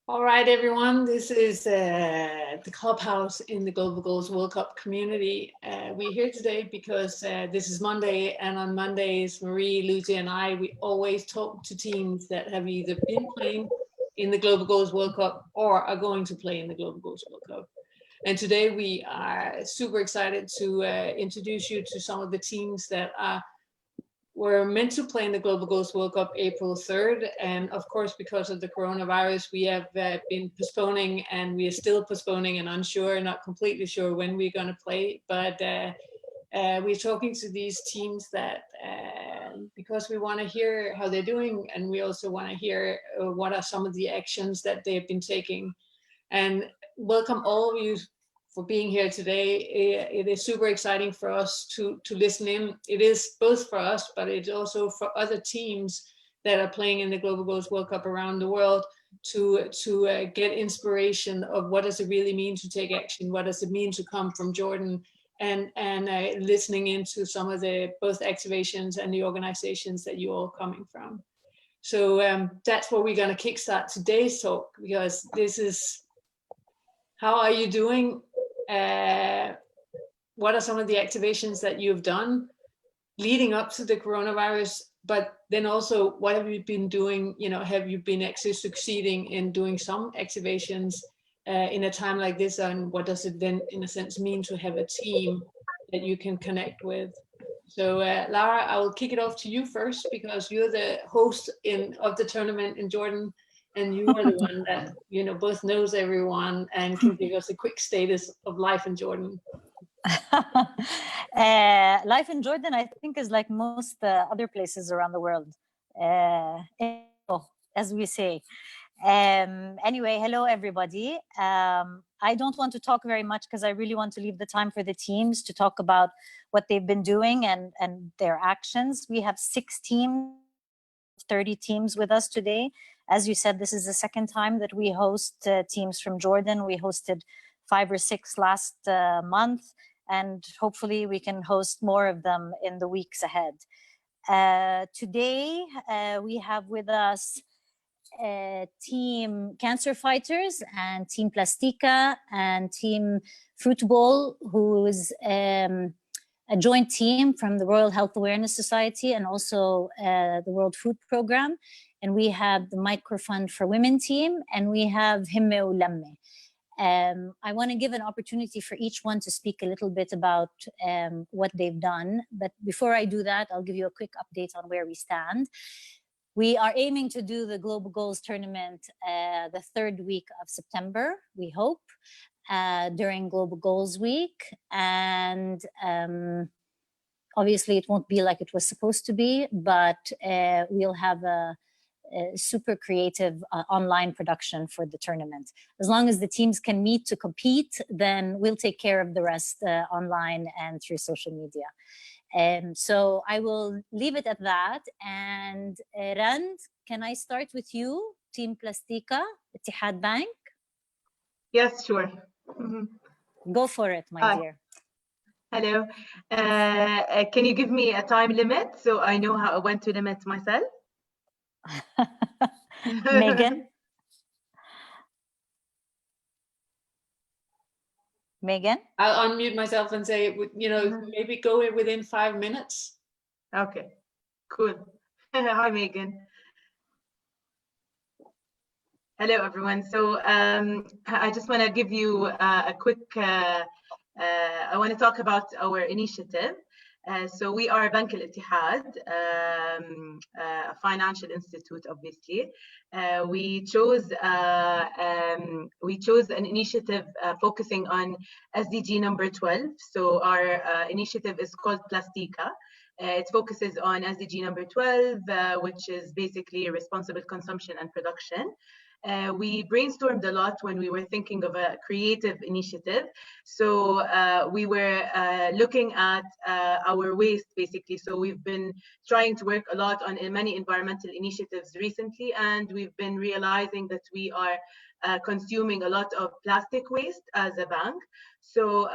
All right, everyone, this is the Clubhouse in the Global Goals World Cup community. We're here today because this is Monday, and on Mondays, Marie, Lucy, and we always talk to teams that have either been playing in the Global Goals World Cup or are going to play in the Global Goals World Cup. And today we are super excited to introduce you to some of the teams that were meant to play in the Global Goals World Cup April 3rd. And of course, because of the coronavirus, we have been postponing, and we are still postponing and unsure, not completely sure when we're going to play. But we're talking to these teams that because we want to hear how they're doing, and we also want to hear what are some of the actions that they've been taking. And welcome all of you for being here today. It is super exciting for us to listen in. It is both for us, but it's also for other teams that are playing in the Global Goals World Cup around the world to get inspiration of what does it really mean to take action, what does it mean to come from Jordan, and listening into some of the both activations and the organizations that you're all coming from. So that's what we're going to kickstart today's talk, because this is, how are you doing? What are some of the activations that you've done leading up to the coronavirus? But then also, what have you been doing? You know, have you been actually succeeding in doing some activations in a time like this? And what does it then, in a sense, mean to have a team that you can connect with? So, Lara, I will kick it off to you first, because you're the host of the tournament in Jordan. And you are the one that, you know, both knows everyone and can give us a quick status of life in Jordan. Life in Jordan, I think, is like most other places around the world, as we say. Anyway, hello, everybody. I don't want to talk very much because I really want to leave the time for the teams to talk about what they've been doing and their actions. We have 6 teams, 30 teams with us today. As you said, this is the second time that we host teams from Jordan. We hosted 5 or 6 last month, and hopefully we can host more of them in the weeks ahead. Today, we have with us Team Cancer Fighters and Team Plastiqua and Team Football, who is a joint team from the Royal Health Awareness Society and also the World Food Programme. And we have the Microfund for Women team, and we have Himmeh or Lammeh. I want to give an opportunity for each one to speak a little bit about what they've done. But before I do that, I'll give you a quick update on where we stand. We are aiming to do the Global Goals Tournament the 3rd week of September, we hope, during Global Goals Week. And obviously it won't be like it was supposed to be, but we'll have a super creative online production for the tournament. As long as the teams can meet to compete, then we'll take care of the rest online and through social media. So I will leave it at that. And Rand, can I start with you? Team Plastiqua, Etihad Bank? Yes, sure. Go for it, my dear. Hello. Can you give me a time limit so I know when to limit myself? Megan? Megan? I'll unmute myself and say, you know, maybe go within 5 minutes. Okay, cool. Hi, Megan. Hello, everyone. So I just want to give you a quick, I want to talk about our initiative. So we are Bank Al-Ittihad, a financial institute, obviously. We chose an initiative focusing on SDG number 12. So our initiative is called Plastiqua. It focuses on SDG number 12, which is basically responsible consumption and production. We brainstormed a lot when we were thinking of a creative initiative. So we were looking at our waste, basically. So we've been trying to work a lot on many environmental initiatives recently, and we've been realizing that we are consuming a lot of plastic waste as a bank. So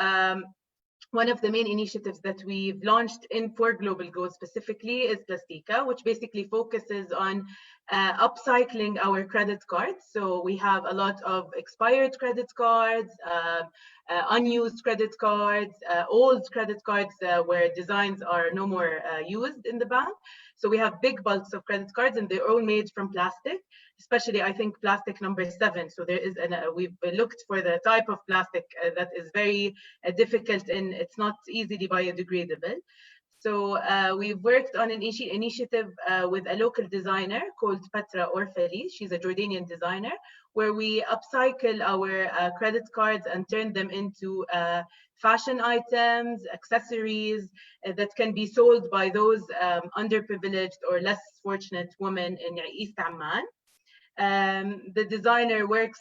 one of the main initiatives that we've launched for Global Goals specifically is Plastiqua, which basically focuses on upcycling our credit cards. So we have a lot of expired credit cards, unused credit cards, old credit cards where designs are no more used in the bank. So we have big bulks of credit cards, and they're all made from plastic, especially I think plastic number 7. So there is, we've looked for the type of plastic that is very difficult and it's not easily biodegradable. So we've worked on an initiative with a local designer called Petra Orfali. She's a Jordanian designer, where we upcycle our credit cards and turn them into fashion items, accessories that can be sold by those underprivileged or less fortunate women in East Amman. The designer works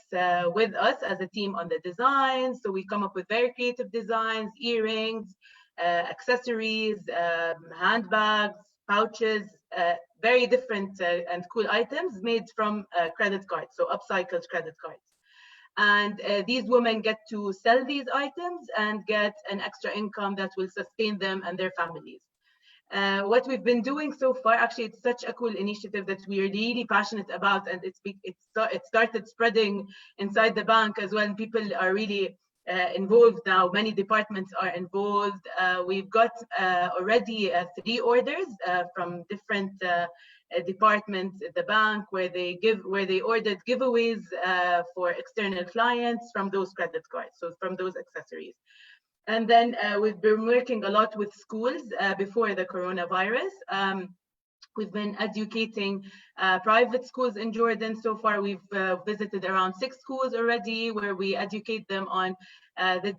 with us as a team on the design. So we come up with very creative designs, earrings, accessories, handbags, pouches, very different and cool items made from credit cards, so upcycled credit cards. And these women get to sell these items and get an extra income that will sustain them and their families. What we've been doing so far, actually, it's such a cool initiative that we're really passionate about, and it started spreading inside the bank as well, and people are really involved now. Many departments are involved. We've got already 3 orders from different departments at the bank where they ordered giveaways for external clients from those credit cards, so from those accessories. And then we've been working a lot with schools before the coronavirus. We've been educating private schools in Jordan. So far, we've visited around 6 schools already, where we educate them on on the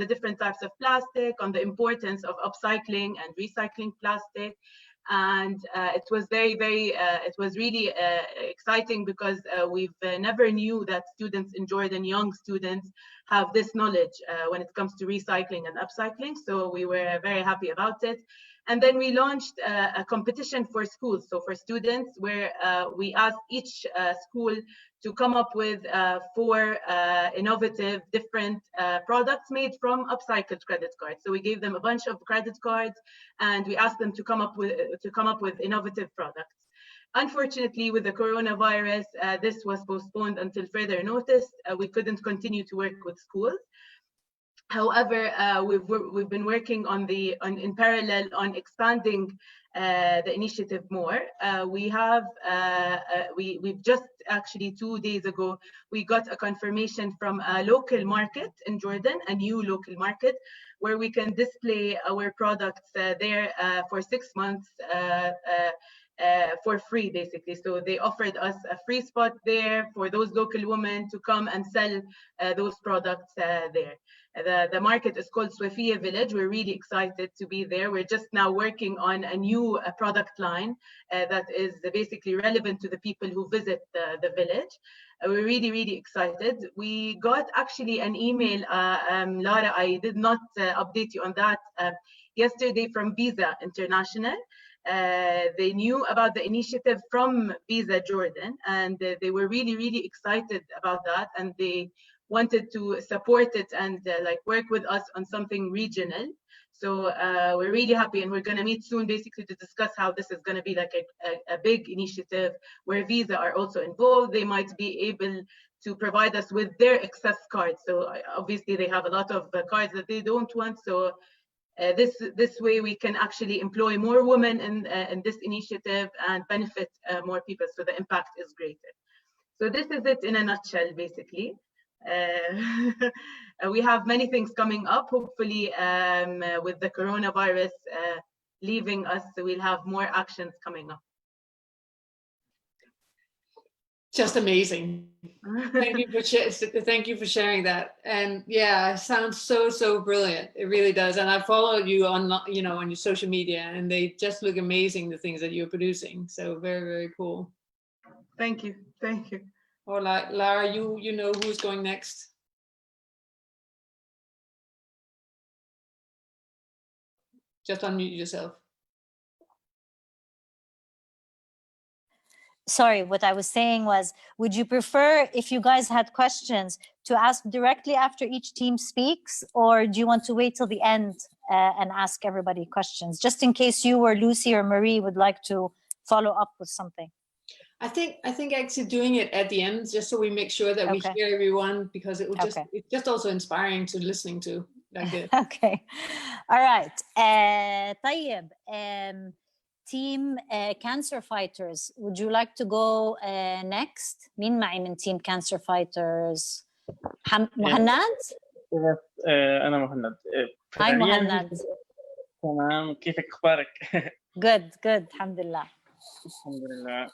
different types of plastic, on the importance of upcycling and recycling plastic. And it was it was really exciting because we've never knew that students in Jordan, young students, have this knowledge when it comes to recycling and upcycling. So we were very happy about it. And then we launched a competition for schools, so for students, where we asked each school to come up with 4 innovative, different products made from upcycled credit cards. So we gave them a bunch of credit cards, and we asked them to come up with innovative products. Unfortunately, with the coronavirus, this was postponed until further notice. We couldn't continue to work with schools. However, we've been working in parallel on expanding the initiative more. We've just actually 2 days ago, we got a confirmation from a local market in Jordan, a new local market, where we can display our products there for 6 months for free, basically. So they offered us a free spot there for those local women to come and sell those products there. The market is called Swafia Village. We're really excited to be there. We're just now working on a new product line that is basically relevant to the people who visit the village. We're really, really excited. We got actually an email, Lara, I did not update you on that, yesterday from Visa International. They knew about the initiative from Visa Jordan, and they were really, really excited about that, and they wanted to support it and work with us on something regional. So we're really happy, and we're going to meet soon basically to discuss how this is going to be like a big initiative where Visa are also involved. They might be able to provide us with their excess cards. So obviously they have a lot of cards that they don't want. So this way we can actually employ more women in this initiative and benefit more people. So the impact is greater. So this is it in a nutshell, basically. We have many things coming up. Hopefully, with the coronavirus leaving us, so we'll have more actions coming up. Just amazing. Thank you for sharing that. And yeah, it sounds so brilliant. It really does. And I followed you on on your social media, and they just look amazing, the things that you're producing. So very cool. Thank you. Or Lara, you know who's going next. Just unmute yourself. Sorry, what I was saying was, would you prefer, if you guys had questions, to ask directly after each team speaks, or do you want to wait till the end and ask everybody questions, just in case you or Lucy or Marie would like to follow up with something. I think actually doing it at the end, just so we make sure that we hear everyone, because it will just it's just also inspiring to listening to like this. Okay, all right. طيب, team cancer fighters, would you like to go next? مين معي من team cancer fighters? مهند؟ أنا مهند. هاي مهند. تمام، كيفك أخبارك؟ Good, الحمد لله. الحمد لله.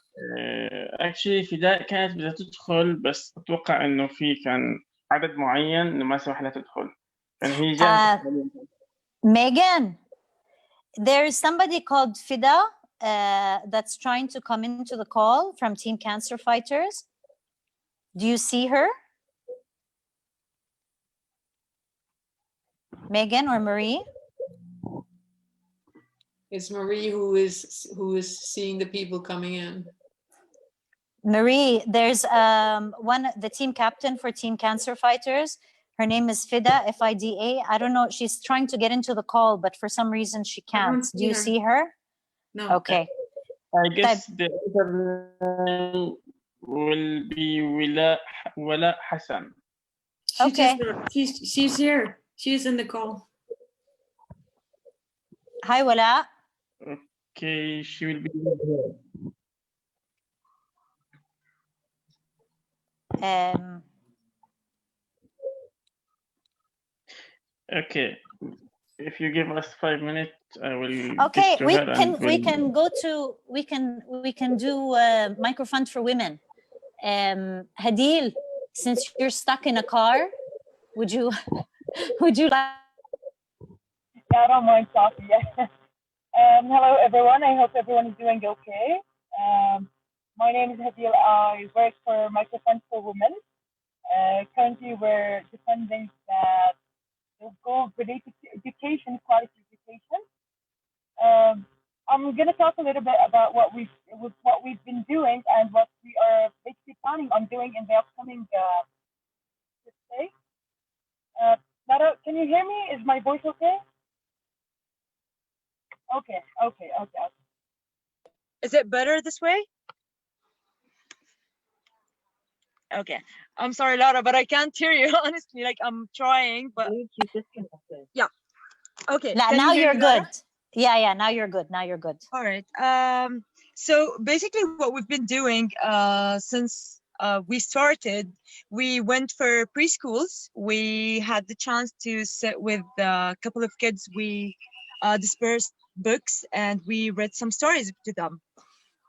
actually فداء كانت بدها تدخل، بس أتوقع إنه كان عدد معين إنه ما سمح لها تدخل. هي جاهزة. Megan, there is somebody called Fida that's trying to come into the call from Team Cancer Fighters. Do you see her? Megan or Marie? It's Marie who is seeing the people coming in. Marie, there's the team captain for Team Cancer Fighters. Her name is Fida, F-I-D-A. I don't know, she's trying to get into the call, but for some reason she can't. Do you see her? No. Okay. I guess the other name will be Wala Hassan. Okay. She's here. She's in the call. Hi, Wala. Okay, she will be here. Okay, if you give us 5 minutes, I will. Okay, we can go to we can do Microfund for women. Hadil, since you're stuck in a car, would you like? Yeah, I don't mind talking. Yeah. Hello, everyone. I hope everyone is doing okay. My name is Hadil. I work for Microfund for Women. Currently, we're defending the goal related to education, quality education. I'm going to talk a little bit about what we've been doing and what we are basically planning on doing in the upcoming day. Lara, can you hear me? Is my voice okay? Okay. Is it better this way? Okay. I'm sorry, Lara, but I can't hear you, honestly. Like, I'm trying, but... Yeah. Okay. Now you're good. Yeah, now you're good. All right. So basically what we've been doing since we started, we went for preschools. We had the chance to sit with a couple of kids. We dispersed books and we read some stories to them.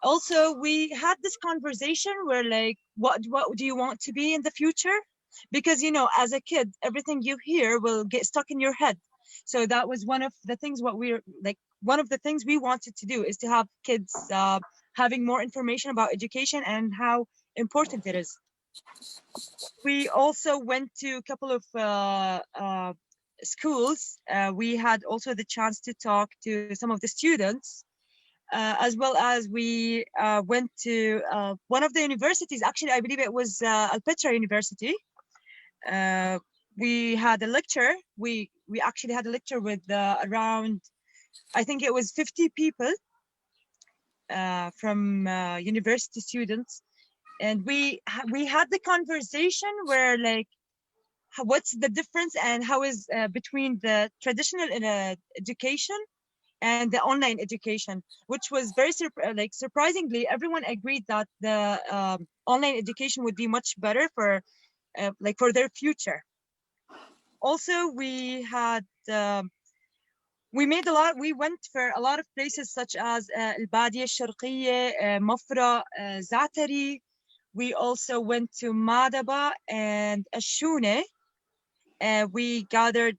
Also, we had this conversation where, like, what do you want to be in the future? Because, you know, as a kid, everything you hear will get stuck in your head. So that was one of the things we wanted to do, is to have kids having more information about education and how important it is. We also went to a couple of schools. We had also the chance to talk to some of the students, as well as we went to one of the universities. Actually, I believe it was Al-Petra University. We had a lecture. We actually had a lecture with around, I think it was 50 people from university students, and we had the conversation where, like, what's the difference and how is between the traditional education and the online education, which was very surprisingly, everyone agreed that the online education would be much better for for their future. Also, we went for a lot of places such as Al-Badiya Al-Sharqiyya, Mafra, Zatari. We also went to Madaba and Ashune. We gathered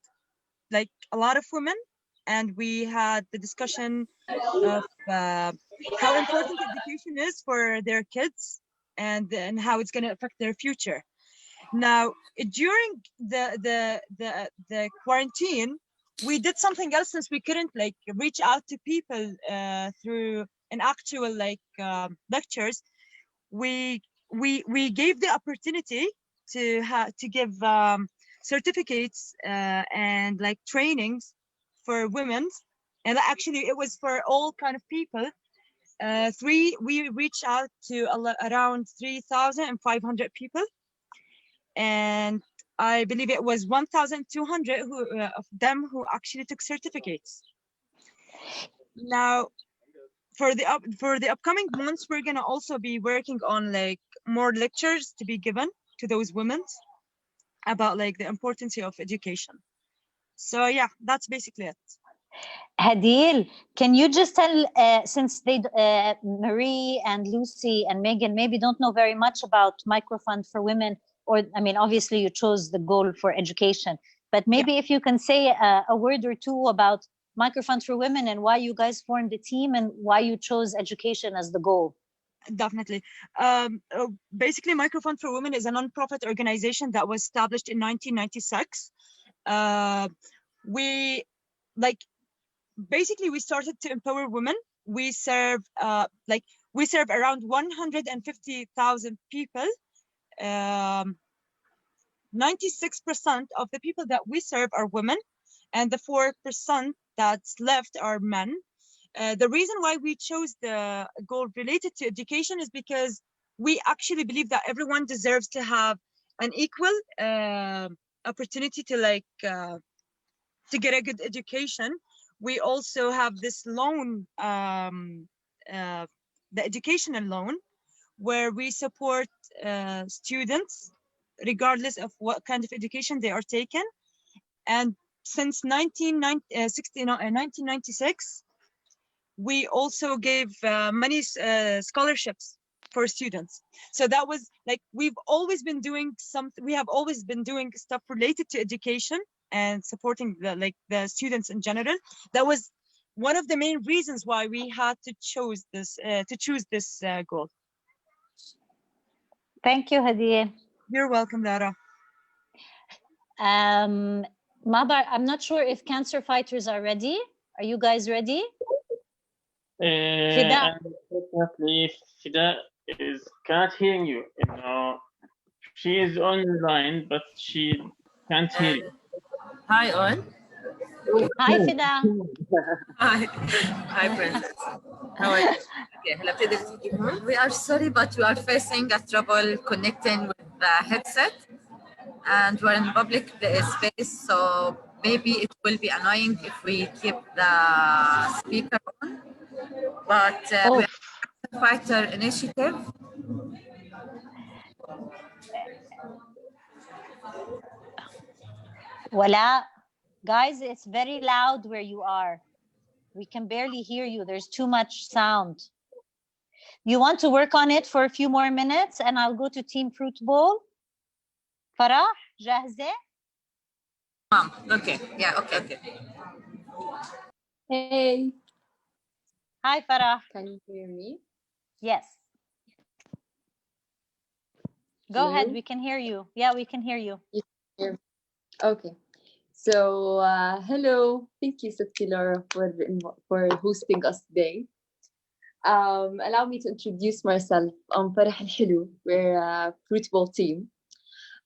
like a lot of women, and we had the discussion of how important education is for their kids and how it's going to affect their future. Now, during the quarantine, we did something else, since we couldn't like reach out to people through an actual lectures. We gave the opportunity to give certificates and like trainings for women, and actually it was for all kind of people. we reached out to around 3,500 people, and I believe it was 1,200 of them who actually took certificates. Now, for the upcoming months, we're gonna also be working on like more lectures to be given to those women about like the importance of education. So yeah, that's basically it. Hadil, can you just tell, since Marie and Lucy and Megan maybe don't know very much about Microfund for Women, or I mean, obviously you chose the goal for education, but maybe if you can say a word or two about Microfund for Women and why you guys formed the team and why you chose education as the goal. Definitely. Basically, Microfund for Women is a non-profit organization that was established in 1996. Basically, we started to empower women. We serve around 150,000 people. 96% of the people that we serve are women, and the 4% that's left are men. The reason why we chose the goal related to education is because we actually believe that everyone deserves to have an equal opportunity to to get a good education. We also have this loan, the educational loan, where we support students regardless of what kind of education they are taking. And since 1996, we also gave many scholarships for students. So that was like, we have always been doing stuff related to education and supporting the students in general. That was one of the main reasons why we had to choose this goal. Thank you, Hadil. You're welcome, Lara. Mabar, I'm not sure if cancer fighters are ready. Are you guys ready? Unfortunately, Fida can't hear you. She is online, but she can't hear you. Hi, all. Hi, Fida. Hi, Princess. How are you? Okay, we are sorry, but we are facing a trouble connecting with the headset, and we're in public space, so maybe it will be annoying if we keep the speaker on. But we are a fighter initiative. Wala, guys, it's very loud where you are. We can barely hear you. There's too much sound. You want to work on it for a few more minutes and I'll go to Team Fruit Bowl. Farah, جاهزة? Okay, yeah, okay. Hey. Hi, Farah. Can you hear me? Yes. Go ahead, we can hear you. Yeah, we can hear you. Okay. So, hello. Thank you, Lara, for hosting us today. Allow me to introduce myself. I'm Farah Al-Hilu. We're a Fruit Bowl team.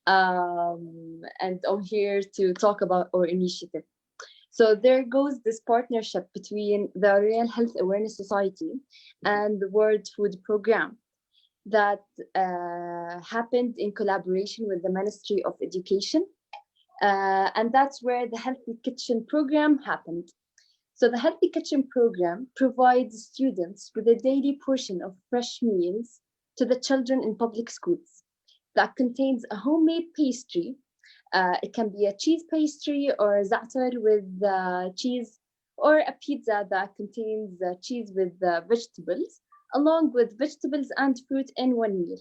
And I'm here to talk about our initiative. So there goes this partnership between the Royal Health Awareness Society and the World Food Programme that happened in collaboration with the Ministry of Education. And that's where the Healthy Kitchen program happened. So the Healthy Kitchen program provides students with a daily portion of fresh meals to the children in public schools that contains a homemade pastry. It can be a cheese pastry or a za'atar with cheese, or a pizza that contains cheese with vegetables, along with vegetables and fruit in one meal.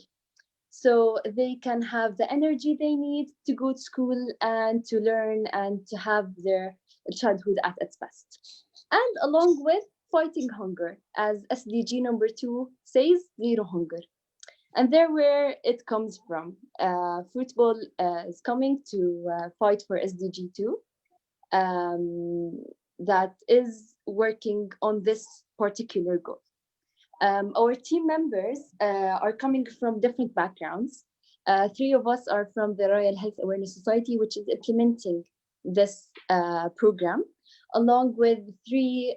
So they can have the energy they need to go to school and to learn and to have their childhood at its best. And along with fighting hunger, as SDG number 2 says, zero hunger. And there where it comes from. Fruit Bowl is coming to fight for SDG 2 that is working on this particular goal. Our team members are coming from different backgrounds. 3 of us are from the Royal Health Awareness Society, which is implementing this program. along with 3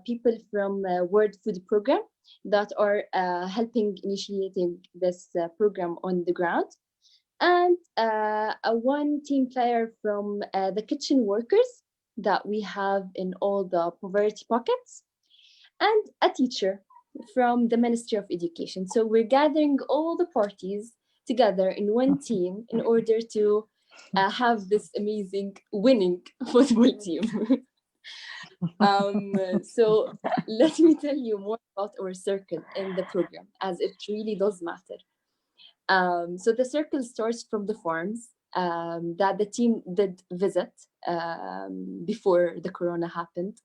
people from World Food Program that are helping initiating this program on the ground, and one team player from the kitchen workers that we have in all the poverty pockets, and a teacher from the Ministry of Education. So we're gathering all the parties together in one team in order to have this amazing winning football team. So let me tell you more about our circle in the program, as it really does matter. So the circle starts from the farms that the team did visit before the corona happened.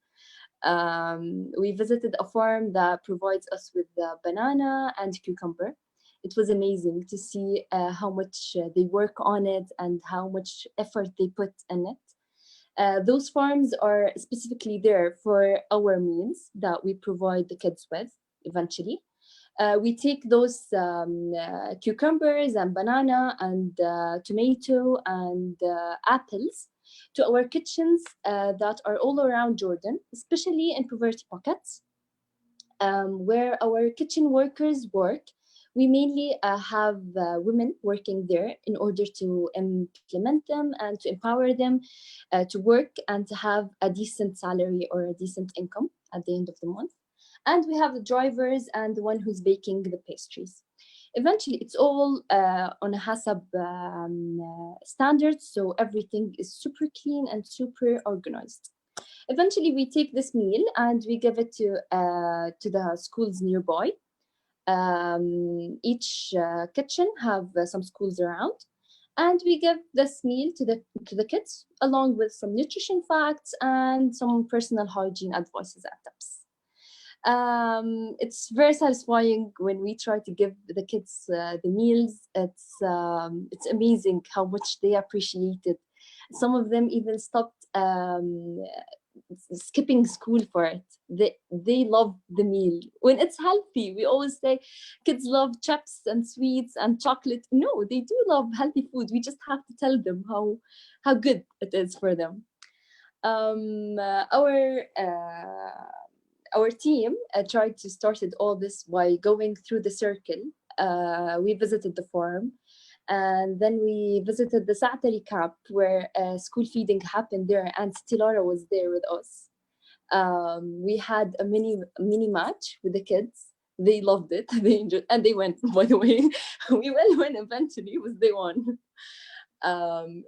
We visited a farm that provides us with banana and cucumber. It was amazing to see how much they work on it and how much effort they put in it. Those farms are specifically there for our meals that we provide the kids with eventually. We take those cucumbers and banana and tomato and apples to our kitchens that are all around Jordan, especially in poverty pockets, where our kitchen workers work. We mainly have women working there in order to implement them and to empower them to work and to have a decent salary or a decent income at the end of the month. And we have the drivers and the one who's baking the pastries. Eventually, it's all on a HACCP standards, so everything is super clean and super organized. Eventually, we take this meal and we give it to the schools nearby. Each kitchen have some schools around, and we give this meal to the kids along with some nutrition facts and some personal hygiene advices and tips. It's very satisfying when we try to give the kids the meals. It's amazing how much they appreciate it. Some of them even stopped skipping school for it. They love the meal when it's healthy. We always say kids love chips and sweets and chocolate. No, they do love healthy food. We just have to tell them how good it is for them. Our team tried to start all this by going through the circle. We visited the farm, and then we visited the Za'atari camp where school feeding happened there, and Lara was there with us. We had a mini match with the kids. They loved it. They enjoyed, and they won. By the way, we will win eventually. It was they won.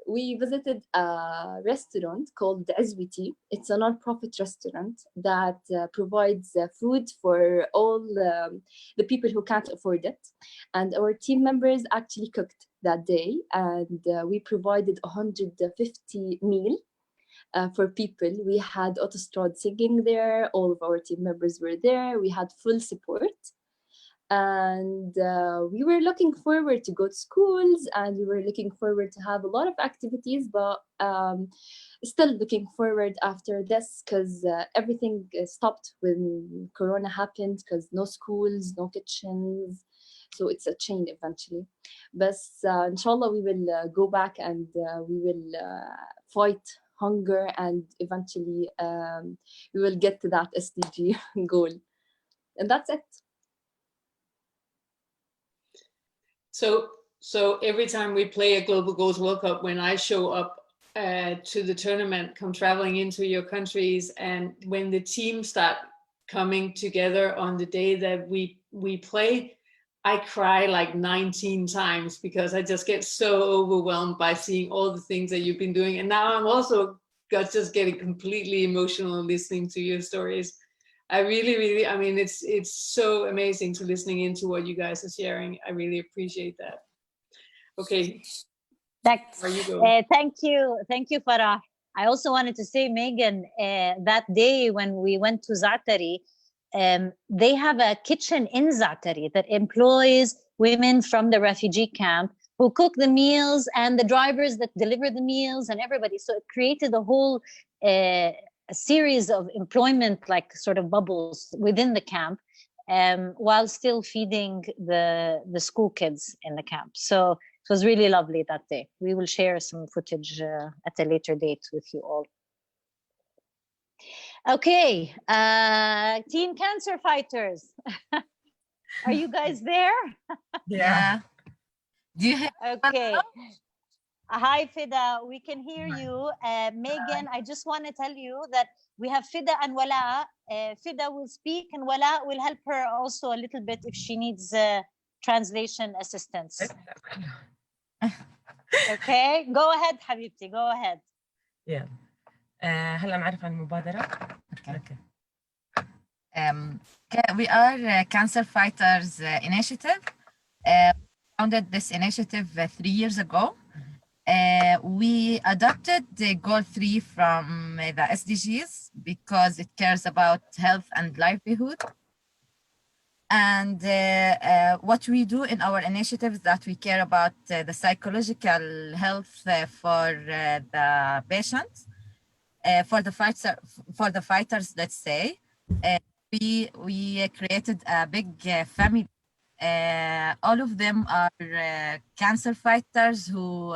We visited a restaurant called Azwiti. It's a non-profit restaurant that provides food for all the people who can't afford it. And our team members actually cooked that day, and we provided 150 meal for people. We had Autostrad singing there. All of our team members were there. We had full support. And we were looking forward to go to schools, and we were looking forward to have a lot of activities, but still looking forward after this because everything stopped when Corona happened, because no schools, no kitchens. So it's a chain eventually. But inshallah, we will go back and we will fight hunger, and eventually we will get to that SDG goal. And that's it. So every time we play a Global Goals World Cup, when I show up to the tournament, come traveling into your countries, and when the teams start coming together on the day that we play, I cry like 19 times because I just get so overwhelmed by seeing all the things that you've been doing. And now I'm also just getting completely emotional listening to your stories. I really, I mean, it's so amazing to listening into what you guys are sharing. I really appreciate that. Okay. Thanks. Thank you, Farah. I also wanted to say, Megan, that day when we went to Za'atari, they have a kitchen in Za'atari that employs women from the refugee camp who cook the meals, and the drivers that deliver the meals, and everybody. So it created a whole a series of employment, like sort of bubbles within the camp, while still feeding the school kids in the camp. So it was really lovely that day. We will share some footage at a later date with you all. Okay, Team Cancer Fighters. Are you guys there? Yeah. Do you hear? Okay. Hi, Fida. We can hear you. Megan, I just want to tell you that we have Fida and Wala. Fida will speak and Wala will help her also a little bit if she needs translation assistance. Okay, go ahead, Habibti. Go ahead. Yeah. هلا نعرف عن المبادرة. Okay. We are Cancer Fighters Initiative. Founded this initiative 3 years ago. We adopted the goal 3 from the SDGs because it cares about health and livelihood. And what we do in our initiative is that we care about the psychological health for the patients, for the fighters, let's say. We created a big family. All of them are cancer fighters who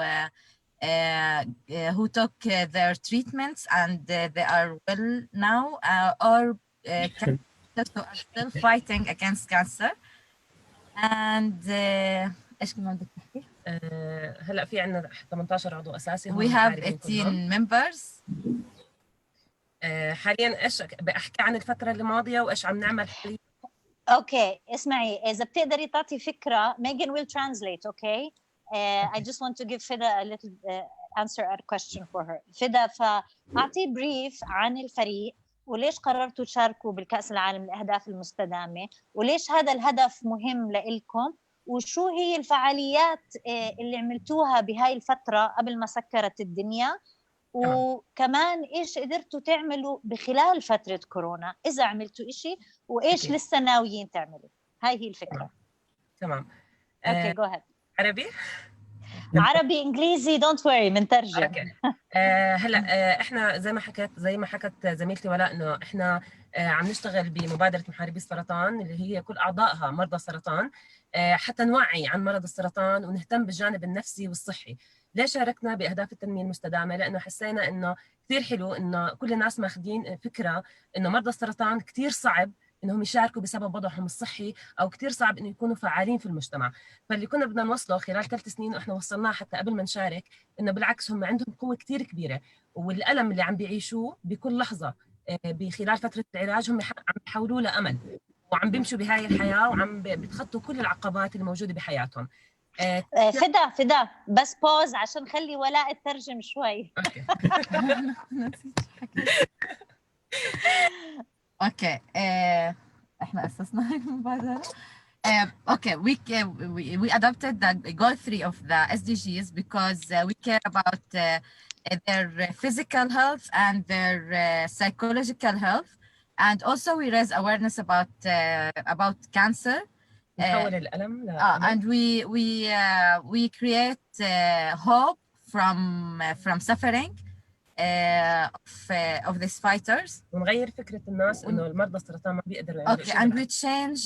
took their treatments and they are well now, or who are still fighting against cancer. And ايش كمان بدك تحكي؟ هلا في عندنا 18 عضو اساسي. We have 18 members. حاليا ايش بحكي عن الفترة الماضية وايش عم نعمل حاليا؟ Okay, اسمعي إذا بتقدري تعطي فكرة. Megan will translate, okay? I just want to give Fida a little answer a question for her. Fida, فأعطي brief عن الفريق وليش قررتوا تشاركوا بالكأس العالم للأهداف المستدامة وليش هذا الهدف مهم لإلكم وشو هي الفعاليات اللي عملتوها بهاي الفترة قبل ما سكرت الدنيا وكمان إيش قدرتوا تعملوا بخلال فترة كورونا إذا عملتوا إشي وإيش لسه ناويين تعملوا. هاي هي الفكرة. تمام. Okay, go ahead. عربي؟ عربي إنجليزي don't worry منترجم. هلا احنا زي ما حكت زميلتي ولاء انه احنا عم نشتغل بمبادره محاربي السرطان اللي هي كل اعضائها مرضى سرطان حتى نوعي عن مرض السرطان ونهتم بالجانب النفسي والصحي. ليش شاركنا باهداف التنميه المستدامه؟ لانه حسينا انه كثير حلو انه كل الناس ماخذين فكره انه مرضى السرطان كثير صعب انهم يشاركوا بسبب وضعهم الصحي او كثير صعب انه يكونوا فعالين في المجتمع. فاللي كنا بدنا نوصله خلال 3 سنين واحنا وصلناه حتى قبل ما نشارك انه بالعكس هم عندهم قوه كثير كبيره والالم اللي عم بيعيشوه بكل لحظه بخلال فتره العلاج هم عم بيحولوا له امل وعم بيمشوا بهاي الحياه وعم بيتخطوا كل العقبات الموجوده بحياتهم. فدا بس بوز عشان خلي ولاء تترجم شوي. اوكي احنا اسسنا هاي المبادره. Okay, we adopted the goal 3 of the SDGs because we care about their physical health and their psychological health, and also we raise awareness about cancer. نحول الألم and we create hope from suffering of these fighters. ونغير فكرة الناس إنه المرضى السرطان ما بيقدروا يعملوا شيء. And we change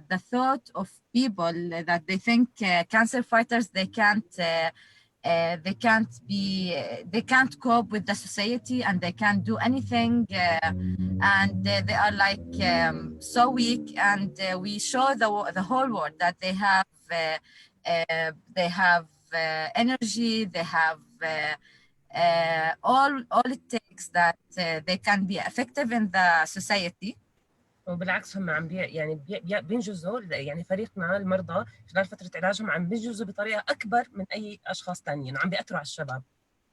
the thought of people that they think cancer fighters they can't cope with the society and they can't do anything and they are like so weak, and we show the whole world that they have energy, they have all it takes that they can be effective in the society. وبالعكس هم عم بينجزوا يعني فريقنا المرضى خلال فترة علاجهم عم بينجزوا بطريقة أكبر من أي أشخاص تانيين وعم بيأثروا على الشباب.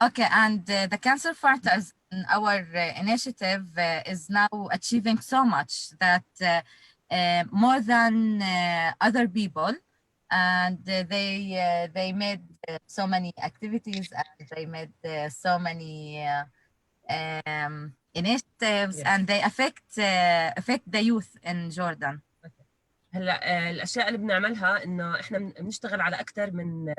Okay, and the cancer fighters in our initiative is now achieving so much that more than other people, and they made so many activities and they made so many initiatives, yes. And they affect the youth in Jordan. هلا الاشياء اللي بنعملها انه احنا بنشتغل على اكثر من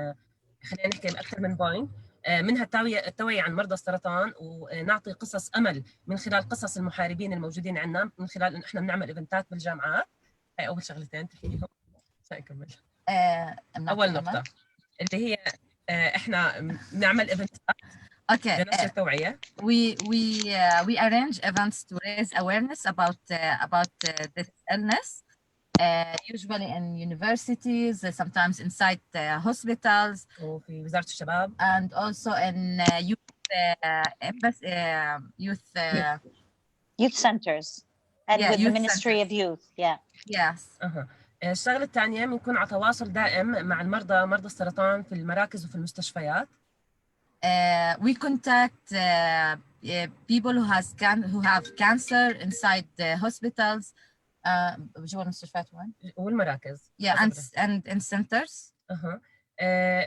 خلينا نحكي اكثر من بوينت، منها التوعية عن مرضى السرطان ونعطي قصص امل من خلال قصص المحاربين الموجودين عندنا، من خلال انه احنا بنعمل ايفنتات بالجامعات. هاي اول شغلتين تحكيهم عشان نكمل. اول نقطة اللي هي احنا بنعمل ايفنتات Okay. لنشر التوعية. We arrange events to raise awareness about this illness. Usually in universities, sometimes inside hospitals. وفي وزارة الشباب. And also in youth centers. And Yeah, with the youth Ministry centers. of Youth. Yeah. Yes. الشغلة الثانية بنكون على تواصل دائم مع مرضى السرطان في المراكز وفي المستشفيات. We contact people who have cancer inside the hospitals. جوا المستشفيات وين؟ والمراكز. Yeah, and in centers.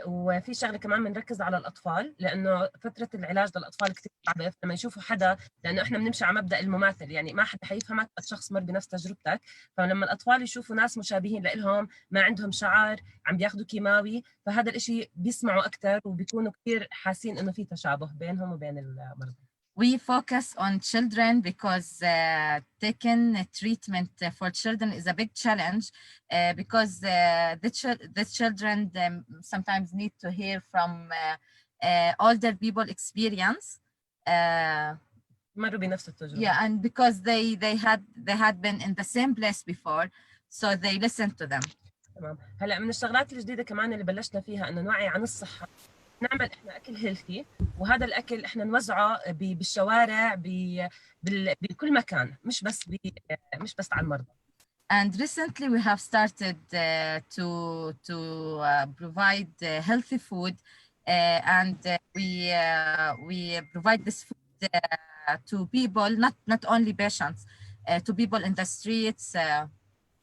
وفي شغله كمان بنركز على الاطفال لانه فتره العلاج للاطفال كثير صعبه، لما يشوفوا حدا، لانه احنا بنمشي على مبدا المماثل، يعني ما حدا حيفهمك شخص مر بنفس تجربتك، فلما الاطفال يشوفوا ناس مشابهين لهم ما عندهم شعر عم بياخذوا كيماوي، فهذا الشيء بيسمعوا اكثر وبيكونوا كثير حاسين انه في تشابه بينهم وبين المرضى. We focus on children because taking treatment for children is a big challenge because the children sometimes need to hear from older people experience. مروا بنفس التجربة. Yeah, and because they had been in the same place before, so they listen to them. تمام. هلا من الشغلات الجديدة كمان اللي بلشنا فيها انه نوعي عن الصحة. نعمل احنا اكل هيلثي، وهذا الاكل احنا نوزعه بالشوارع بكل مكان، مش بس على المرضى. And recently we have started to provide healthy food and we provide this food to people, not only patients, to people in the streets.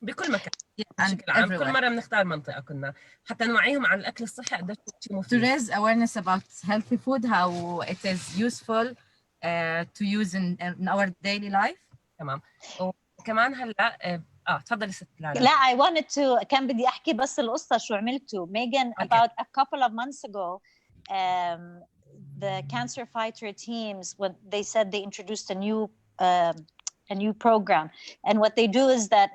بكل مكان. And everywhere. كل مرة بنختار منطقة كنا حتى نوعيهم عن الأكل الصحي قديش شيء مفيد. To raise awareness about healthy food, how it is useful to use in our daily life. تمام. وكمان هلا تفضلي ست لارا. لا I wanted to كان بدي أحكي بس القصة شو عملته. Megan, about a couple of months ago, the cancer fighter teams, when they said they introduced a new program, and what they do is that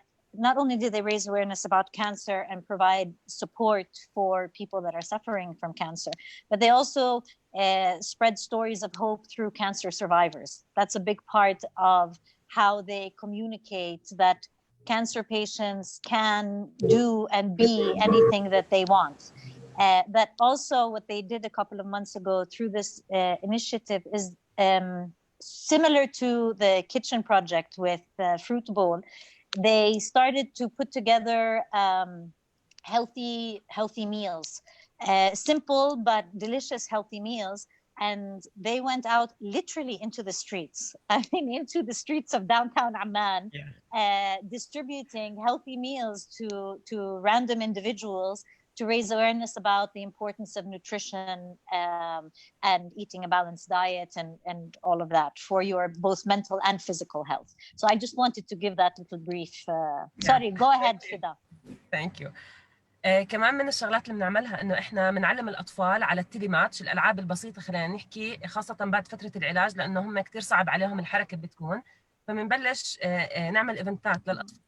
not only do they raise awareness about cancer and provide support for people that are suffering from cancer, but they also spread stories of hope through cancer survivors. That's a big part of how they communicate that cancer patients can do and be anything that they want. But also what they did a couple of months ago through this initiative is similar to the kitchen project with Fruit Bowl. They started to put together healthy meals, simple but delicious healthy meals, and they went out literally into the streets. I mean, into the streets of downtown Amman, distributing healthy meals to random individuals to raise awareness about the importance of nutrition and eating a balanced diet and all of that for your both mental and physical health. So I just wanted to give that little brief. Sorry, go ahead, Fida. Thank you. كمان من الشغلات اللي بنعملها انه احنا بنعلم الاطفال على التيلي ماتش، الالعاب البسيطه خلينا نحكي، خاصه بعد فتره العلاج لانه هم كثير صعب عليهم الحركه بتكون، فبنبلش نعمل ايفنتات للاطفال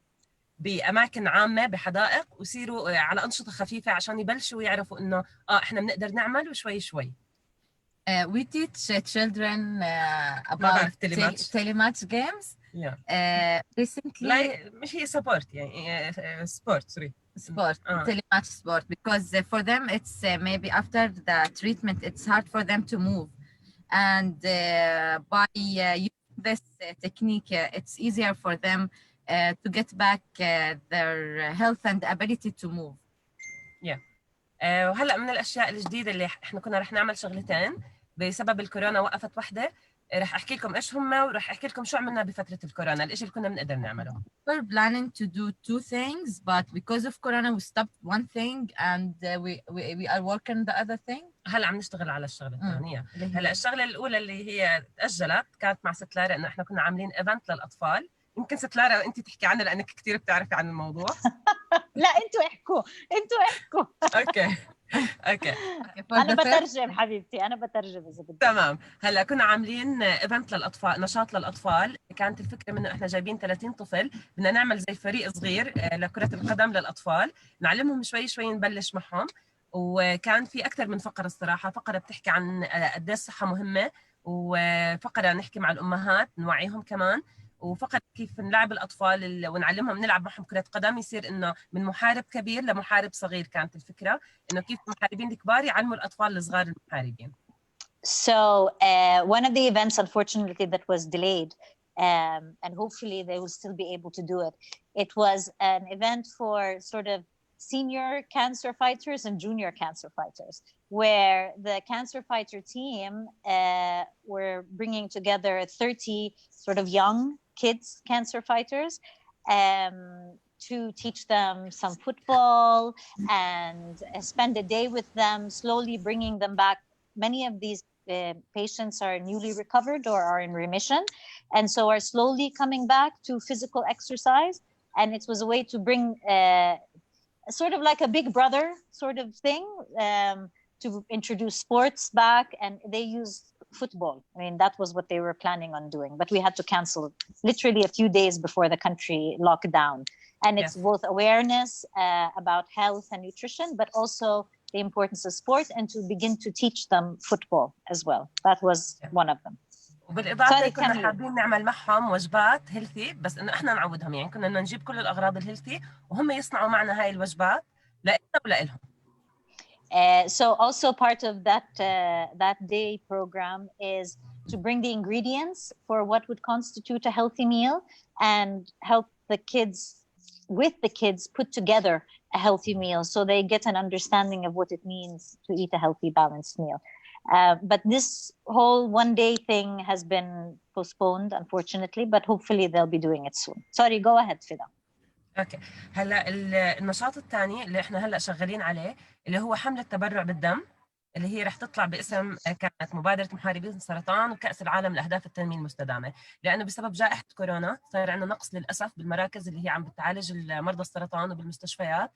باماكن عامه بحدائق ويصيروا على انشطه خفيفه عشان يبلشوا يعرفوا انه احنا بنقدر نعمل وشوي شوي. We teach children about telematch games. Yeah. Recently, مش هي support يعني sport telematch sport, because for them it's maybe after the treatment it's hard for them to move, and by using this technique it's easier for them to get back their health and ability to move. وهلا من الاشياء الجديده اللي احنا كنا رح نعمل شغلتين بسبب الكورونا، وقفت وحده، رح احكي لكم ايش هم ورح احكي لكم شو عملنا بفتره الكورونا، الشيء اللي كنا بنقدر نعمله. We're planning to do two things, but because of corona we stopped one thing and we are working the other thing. هلا عم نشتغل على الشغله الثانيه. هلا الشغله الاولى اللي هي تاجلت كانت مع ست لارا، انه احنا كنا عاملين ايفنت للاطفال، يمكن ست لارا انت تحكي عنه لانك كثير بتعرفي عن الموضوع. لا انتوا احكوا. اوكي انا بترجم حبيبتي، انا بترجم اذا بدك. تمام. هلا كنا عاملين ايفنت للاطفال، نشاط للاطفال، كانت الفكره منه احنا جايبين 30 طفل، بدنا نعمل زي فريق صغير لكره القدم للاطفال، نعلمهم شوي نبلش معهم، وكان في اكثر من فقره الصراحه، فقره بتحكي عن قد ايه الصحه مهمه، وفقره نحكي مع الامهات نوعيهم كمان، وفقره كيف نلعب الاطفال ونعلمهم نلعب معهم كره قدم، يصير انه من محارب كبير لمحارب صغير. كانت الفكره انه كيف المحاربين الكبار يعلموا الاطفال الصغار المحاربين. So one of the events, unfortunately, that was delayed, and hopefully they will still be able to do it. It was an event for sort of senior cancer fighters and junior cancer fighters, where the cancer fighter team were bringing together 30 sort of young kids cancer fighters to teach them some football and spend a day with them, slowly bringing them back. Many of these patients are newly recovered or are in remission, and so are slowly coming back to physical exercise. And it was a way to bring sort of like a big brother sort of thing, to introduce sports back. And they used football. I mean, that was what they were planning on doing, but we had to cancel literally a few days before the country locked down. And it's both awareness about health and nutrition, but also the importance of sport, and to begin to teach them football as well. That was one of them. وبالاضافه كنا حابين نعمل معهم وجبات هيلثي، بس انه احنا نعودهم، يعني كنا بدنا نجيب كل الاغراض الهيلثي وهم يصنعوا معنا هاي الوجبات لنا ولهم. So also part of that day program is to bring the ingredients for what would constitute a healthy meal and help with the kids put together a healthy meal, so they get an understanding of what it means to eat a healthy, balanced meal. But this whole one-day thing has been postponed, unfortunately, but hopefully they'll be doing it soon. Sorry, go ahead, Fida. اوكي، هلا النشاط الثاني اللي احنا هلا شغالين عليه اللي هو حملة تبرع بالدم، اللي هي رح تطلع باسم كانت مبادرة محاربين السرطان وكأس العالم لأهداف التنمية المستدامة، لأنه بسبب جائحة كورونا صار عندنا نقص للأسف بالمراكز اللي هي عم بتعالج مرضى السرطان وبالمستشفيات،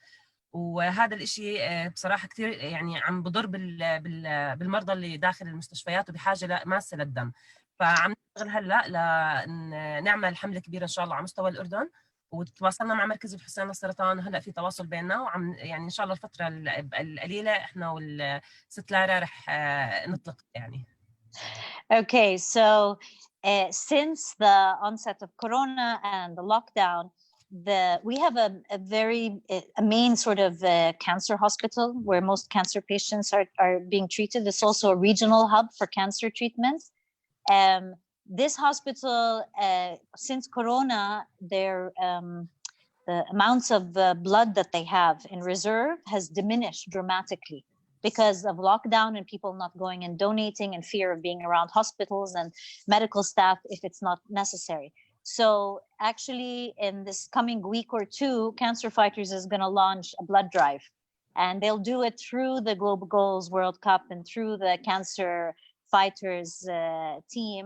وهذا الإشي بصراحة كثير يعني عم بضر بالمرضى اللي داخل المستشفيات وبحاجة ماسة للدم. فعم نشتغل هلا لنعمل حملة كبيرة إن شاء الله على مستوى الأردن، وتواصلنا مع مركز الحسين للسرطان، وهلا في تواصل بيننا، وعم يعني ان شاء الله الفتره القليله احنا والست لارا رح نطلق يعني. Okay, so since the onset of Corona and the lockdown, we have a main sort of cancer hospital where most cancer patients are being treated. It's also a regional hub for cancer treatment. This hospital, since Corona, the amounts of blood that they have in reserve has diminished dramatically because of lockdown and people not going and donating and fear of being around hospitals and medical staff if it's not necessary. So actually in this coming week or two, Cancer Fighters is going to launch a blood drive, and they'll do it through the Global Goals World Cup and through the Cancer Fighters team,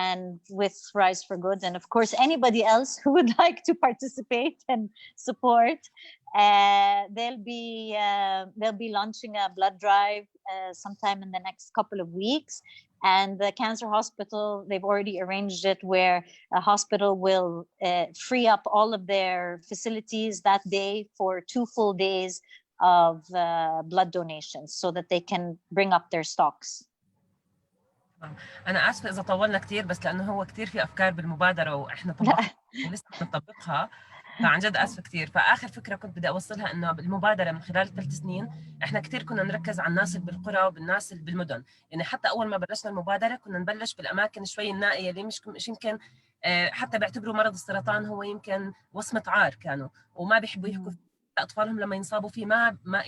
and with Rise for Good, and of course anybody else who would like to participate and support. They'll be launching a blood drive sometime in the next couple of weeks, and the cancer hospital, they've already arranged it where a hospital will free up all of their facilities that day for 2 full days of blood donations so that they can bring up their stocks. أنا آسفة إذا طولنا كثير، بس لأنه هو كثير في أفكار بالمبادرة وإحنا لسه بنطبقها، فعن جد آسفة كثير. فآخر فكرة كنت بدي أوصلها إنه بالمبادرة من خلال 3 سنين إحنا كثير كنا نركز على الناس اللي بالقرى وبالناس اللي بالمدن، يعني حتى أول ما بلشنا المبادرة كنا نبلش بالأماكن شوي النائية اللي مش يمكن حتى بيعتبروا مرض السرطان هو يمكن وصمة عار كانوا وما بيحبوا يحكوا فيه، أطفالهم لما ينصابوا فيه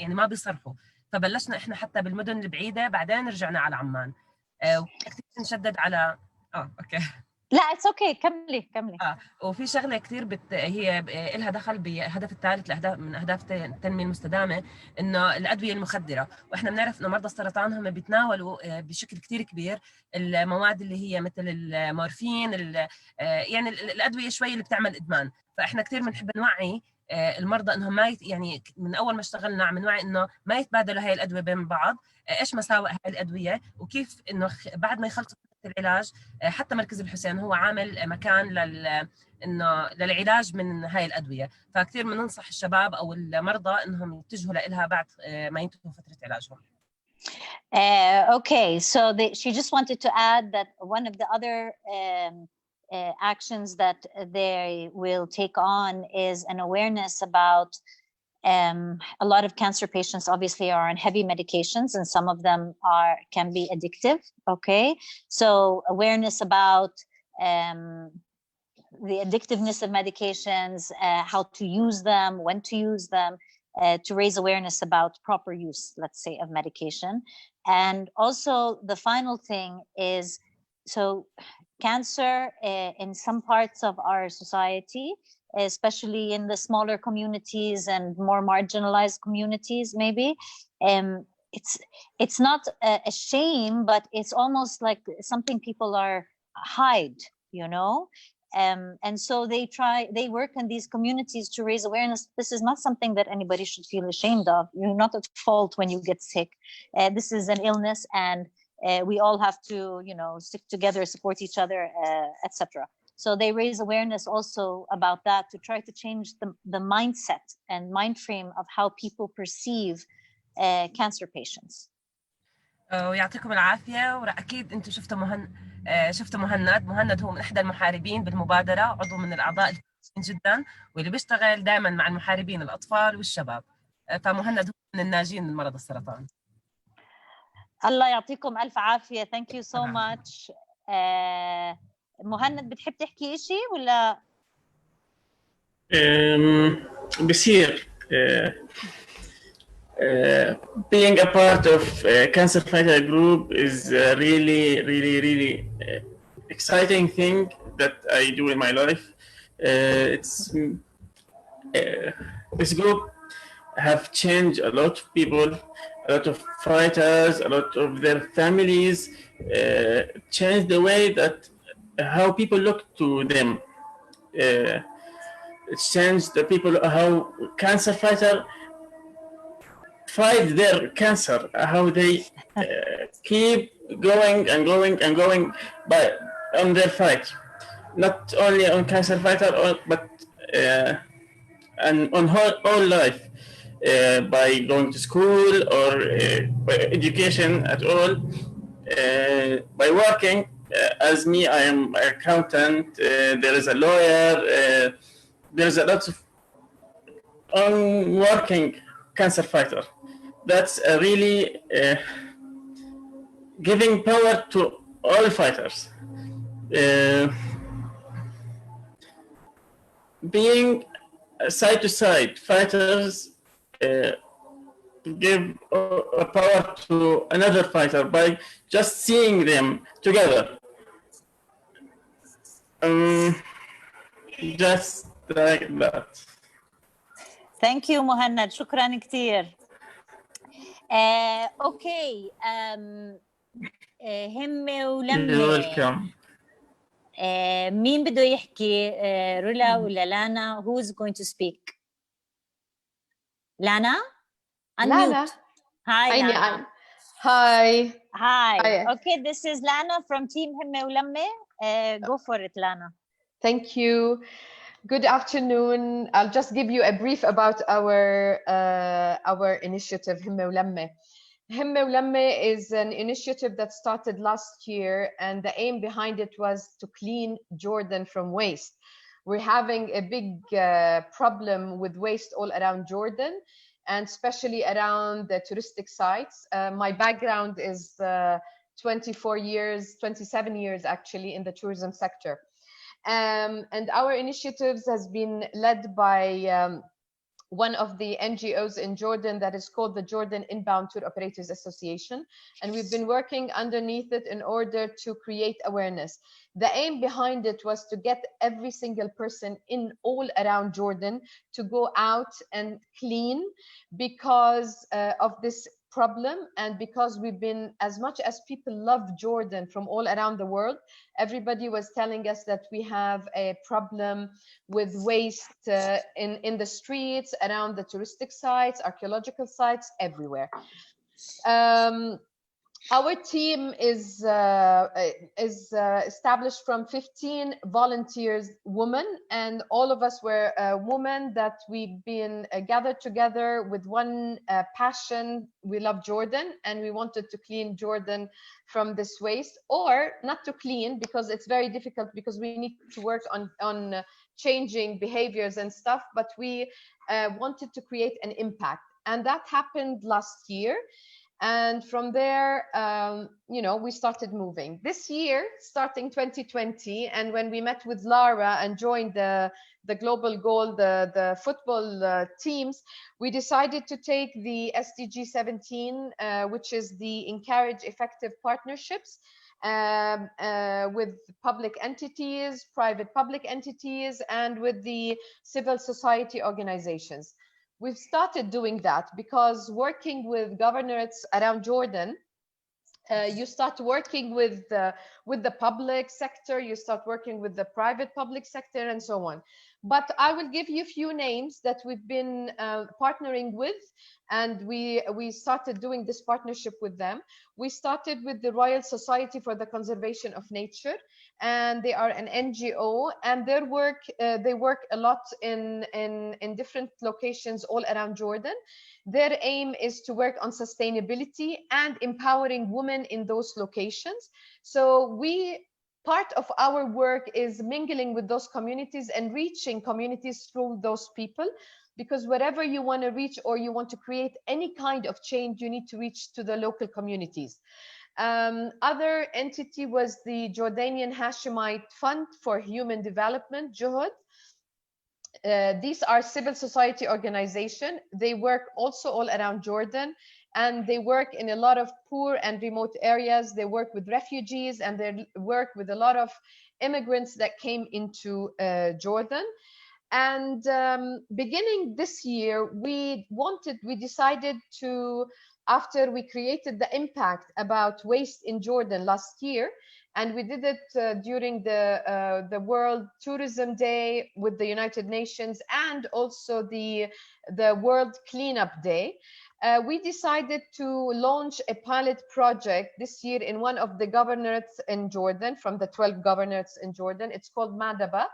ما بيصرحوا، فبلشنا إحنا حتى بالمدن البعيدة، بعدين رجعنا على عمان. كثير نشدد على اوكي لا اتس اوكي كملي وفي شغله كثير هي لها دخل بهدف الثالث من اهداف التنميه المستدامه، انه الادويه المخدره، واحنا بنعرف انه مرضى السرطان هم بيتناولوا بشكل كثير كبير المواد اللي هي مثل المورفين، يعني الادويه شوي اللي بتعمل ادمان. فاحنا كثير بنحب نوعي المرضى انهم ما يعني من اول ما اشتغلنا عم نوعي انه ما يتبادلوا هاي الادويه بين بعض، ايش مساوئ هاي الادويه، وكيف انه بعد ما يخلصوا العلاج. حتى مركز الحسين هو عامل مكان انه للعلاج من هاي الادويه، فكثير بننصح الشباب او المرضى انهم يتجهوا لها بعد ما ينتهوا فتره علاجهم. Okay, so she just wanted to add that one of the other actions that they will take on is an awareness about a lot of cancer patients obviously are on heavy medications, and some of them can be addictive. Okay, so awareness about the addictiveness of medications, how to use them, when to use them, to raise awareness about proper use, let's say, of medication. And also the final thing is, so cancer in some parts of our society, especially in the smaller communities and more marginalized communities, maybe, it's not a shame, but it's almost like something people hide, you know. And so they work in these communities to raise awareness. This is not something that anybody should feel ashamed of. You're not at fault when you get sick. This is an illness, and we all have to, you know, stick together, support each other, etc. So they raise awareness also about that to try to change the mindset and mind frame of how people perceive cancer patients. ويعطيكم العافية. وأكيد أنتم شفتوا مهند هو من إحدى المحاربين بالمبادرة، عضو من الأعضاء الكويسين جدا، واللي بيشتغل دائما مع المحاربين الأطفال والشباب. فمهند هو من الناجين من مرض السرطان. الله يعطيكم ألف عافية. Thank you so much. مهند بتحب تحكي إشي ولا؟ بصير being a part of a cancer fighter group is a really exciting thing that I do in my life. This group have changed a lot of people, a lot of fighters, a lot of their families, changed the way that how people look to them. It's changed the people, how cancer fighter fight their cancer, how they keep going on their fight, not only on cancer fighter, but and on whole life, by going to school or by education at all, by working. As me, I am an accountant. There is a lawyer. There's a lot of working cancer fighter. That's a really giving power to all fighters. Being side to side fighters give a power to another fighter by just seeing them together. Just like that. Thank you مهند، شكرا كثير. Okay, همة ولمة. مين بده يحكي؟ رولا ولا لانا؟ Who is going to speak? Lana? Unmute. Lana. Hi, Lana. Hi. Hi. Okay, this is Lana from Team Himmeh Lammeh. Go for it, Lana. Thank you. Good afternoon. I'll just give you a brief about our initiative, Himmeh Lammeh. Himmeh Lammeh is an initiative that started last year, and the aim behind it was to clean Jordan from waste. We're having a big problem with waste all around Jordan, and especially around the touristic sites. My background is 27 years actually in the tourism sector. And our initiatives has been led by one of the NGOs in Jordan that is called the Jordan Inbound Tour Operators Association. And we've been working underneath it in order to create awareness. The aim behind it was to get every single person in all around Jordan to go out and clean because of this problem, and because we've been, as much as people love Jordan from all around the world, everybody was telling us that we have a problem with waste in the streets, around the touristic sites, archaeological sites, everywhere. Our team is established from 15 volunteers, women, and all of us were women that we've been gathered together with one passion. We love Jordan, and we wanted to clean Jordan from this waste, or not to clean, because it's very difficult, because we need to work on changing behaviors and stuff, but we wanted to create an impact. And that happened last year. And from there, you know, we started moving. This year, starting 2020, and when we met with Lara and joined the global goal, the football teams, we decided to take the SDG 17, which is the encourage effective partnerships with public entities, private public entities, and with the civil society organizations. We've started doing that because working with governorates around Jordan, you start working with the public sector, you start working with the private public sector, and so on. But I will give you a few names that we've been partnering with, and we started doing this partnership with them. We started with the Royal Society for the Conservation of Nature, and they are an NGO, and their work, they work a lot in different locations all around Jordan. Their aim is to work on sustainability and empowering women in those locations. So part of our work is mingling with those communities and reaching communities through those people, because wherever you want to reach or you want to create any kind of change, you need to reach to the local communities. Other entity was the Jordanian Hashemite Fund for Human Development, Juhud. These are civil society organizations. They work also all around Jordan, and they work in a lot of poor and remote areas. They work with refugees, and they work with a lot of immigrants that came into Jordan. And beginning this year, we decided to, after we created the impact about waste in Jordan last year, and we did it during the World Tourism Day with the United Nations, and also the World Cleanup Day. We decided to launch a pilot project this year in one of the governorates in Jordan, from the 12 governorates in Jordan. It's called Madaba.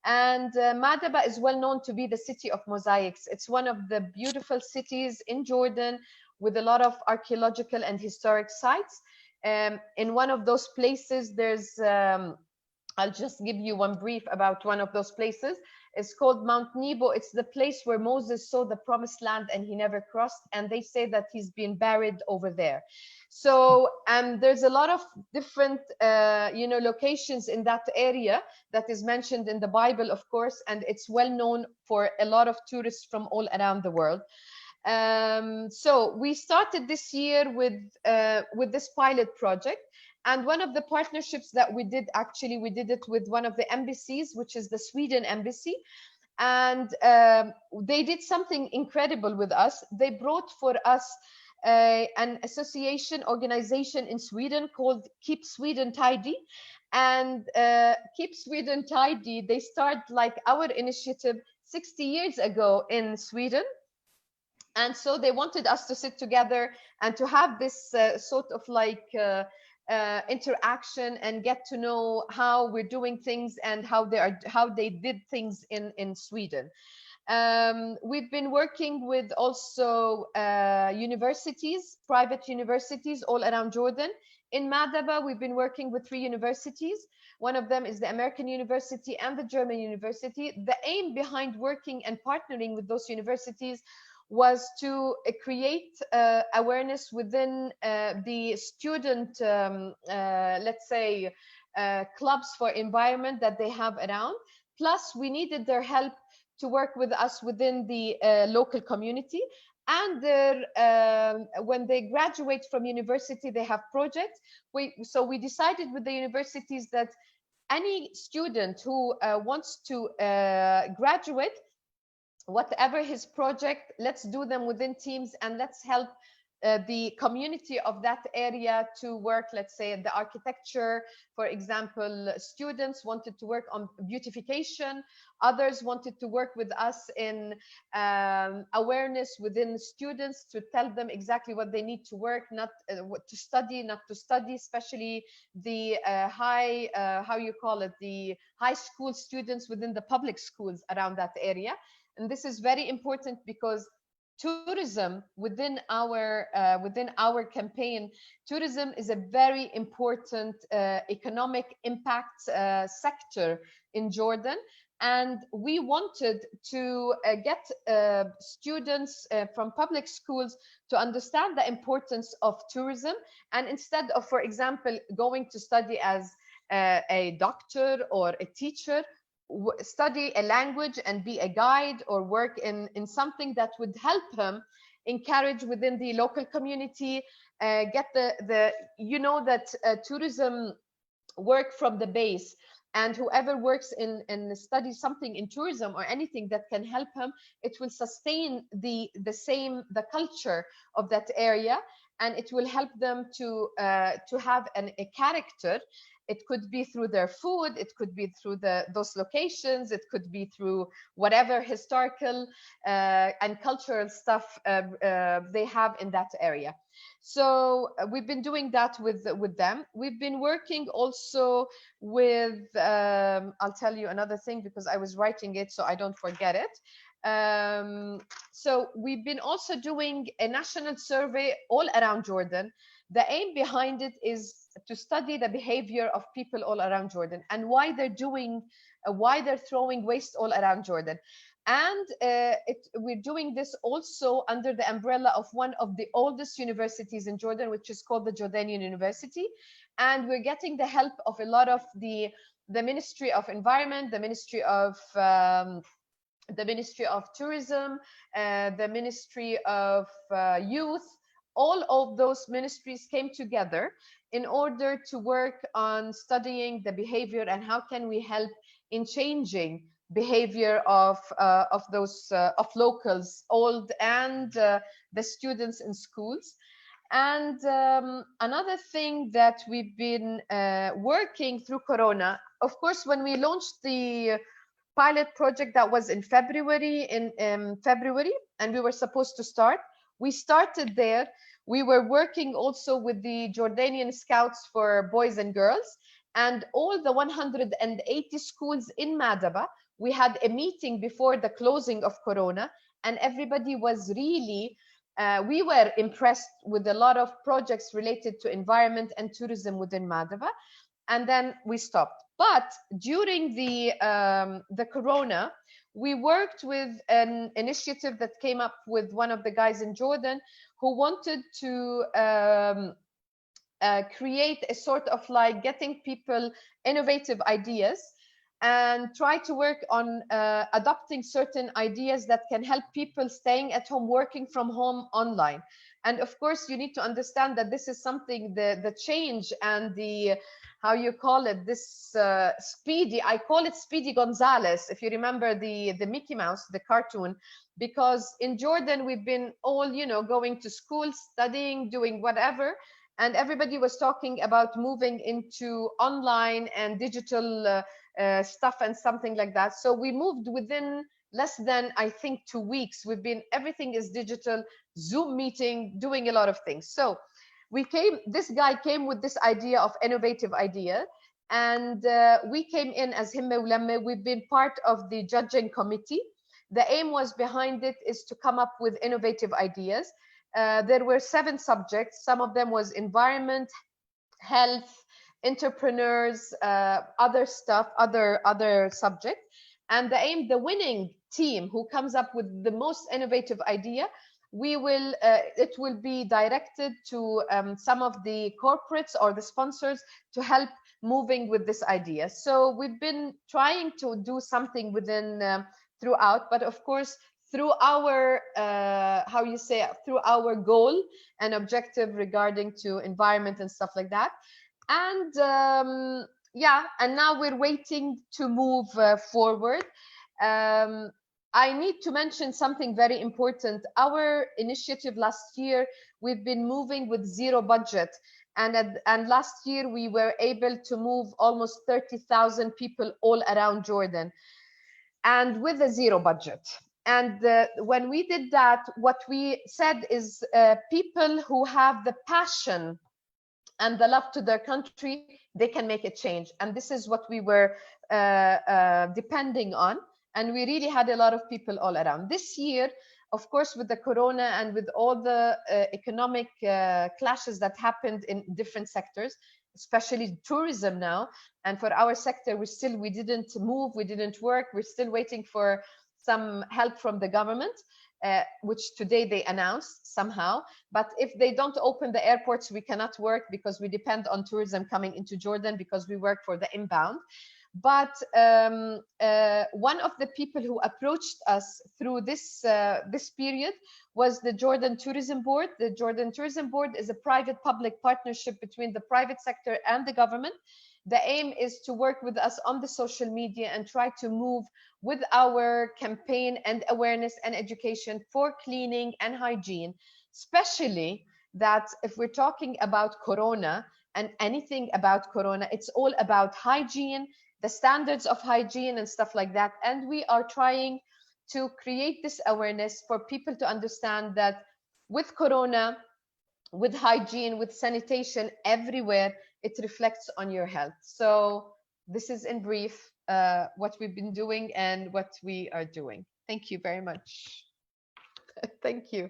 And Madaba is well known to be the city of mosaics. It's one of the beautiful cities in Jordan with a lot of archaeological and historic sites. In one of those places, there's, I'll just give you one brief about one of those places. It's called Mount Nebo. It's the place where Moses saw the promised land and he never crossed. And they say that he's been buried over there. So there's a lot of different, locations in that area that is mentioned in the Bible, of course, and it's well known for a lot of tourists from all around the world. So we started this year with this pilot project. And one of the partnerships that we did, actually, we did it with one of the embassies, which is the Sweden embassy. And they did something incredible with us. They brought for us an association organization in Sweden called Keep Sweden Tidy. And Keep Sweden Tidy, they started like our initiative 60 years ago in Sweden. And so they wanted us to sit together and to have this sort of like interaction and get to know how we're doing things and how they did things in Sweden. We've been working with also universities, private universities all around Jordan. In Madaba, we've been working with 3 universities. One of them is the American University and the German University. The aim behind working and partnering with those universities was to create awareness within the student, let's say, clubs for environment that they have around. Plus, we needed their help to work with us within the local community. And when they graduate from university, they have projects. So we decided with the universities that any student who wants to graduate, whatever his project, let's do them within teams and let's help the community of that area to work, let's say, in the architecture. For example, students wanted to work on beautification. Others wanted to work with us in awareness within students to tell them exactly what they need to work, not what to study, not to study, especially the the high school students within the public schools around that area. And this is very important because tourism within our campaign, tourism is a very important economic impact sector in Jordan. And we wanted to get students from public schools to understand the importance of tourism. And instead of, for example, going to study as a doctor or a teacher, study a language and be a guide or work in something that would help him encourage within the local community, get tourism work from the base. And whoever works in studies something in tourism or anything that can help him, it will sustain the culture of that area, and it will help them to have a character. It could be through their food, it could be through those locations, it could be through whatever historical and cultural stuff they have in that area. So we've been doing that with them. We've been working also with, I'll tell you another thing because I was writing it so I don't forget it. So we've been also doing a national survey all around Jordan. The aim behind it is to study the behavior of people all around Jordan and why they're throwing waste all around Jordan. And we're doing this also under the umbrella of one of the oldest universities in Jordan, which is called the Jordanian University. And we're getting the help of a lot of the Ministry of Environment, the Ministry of Tourism, the Ministry of Youth. All of those ministries came together in order to work on studying the behavior and how can we help in changing behavior of locals, old and the students in schools. And another thing that we've been working through Corona, of course, when we launched the pilot project that was in February, and we were supposed to start, we started there. We were working also with the Jordanian Scouts for boys and girls, and all the 180 schools in Madaba. We had a meeting before the closing of Corona, and everybody was really, we were impressed with a lot of projects related to environment and tourism within Madaba, and then we stopped. But during the Corona, we worked with an initiative that came up with one of the guys in Jordan who wanted to create a sort of like getting people innovative ideas and try to work on adopting certain ideas that can help people staying at home, working from home online. And of course, you need to understand that this is something, the change and the, how you call it, this Speedy, I call it Speedy Gonzales, if you remember the Mickey Mouse, the cartoon, because in Jordan, we've been all, going to school, studying, doing whatever, and everybody was talking about moving into online and digital stuff and something like that. So we moved within less than, I think, 2 weeks. Everything is digital, Zoom meeting, doing a lot of things. So this guy came with this idea of innovative idea, and we came in as Himmeh Lammeh. We've been part of the judging committee. The aim was behind it is to come up with innovative ideas. There were 7 subjects. Some of them was environment, health, entrepreneurs, other stuff, other subjects. And the winning team who comes up with the most innovative idea, it will be directed to some of the corporates or the sponsors to help moving with this idea. So we've been trying to do something within throughout, but of course, through our through our goal and objective regarding to environment and stuff like that. And and now we're waiting to move forward. I need to mention something very important. Our initiative last year, we've been moving with zero budget. And last year, we were able to move almost 30,000 people all around Jordan, and with a zero budget. And when we did that, what we said is people who have the passion and the love to their country, they can make a change. And this is what we were depending on. And we really had a lot of people all around. This year, of course, with the corona and with all the economic clashes that happened in different sectors, especially tourism now. And for our sector, we didn't move, we didn't work. We're still waiting for some help from the government, which today they announced somehow. But if they don't open the airports, we cannot work because we depend on tourism coming into Jordan because we work for the inbound. But one of the people who approached us through this period was the Jordan Tourism Board. The Jordan Tourism Board is a private-public partnership between the private sector and the government. The aim is to work with us on the social media and try to move with our campaign and awareness and education for cleaning and hygiene, especially that if we're talking about Corona and anything about Corona, it's all about hygiene, the standards of hygiene and stuff like that. And we are trying to create this awareness for people to understand that with Corona, with hygiene, with sanitation everywhere, it reflects on your health. So this is in brief what we've been doing and what we are doing. Thank you very much. Thank you.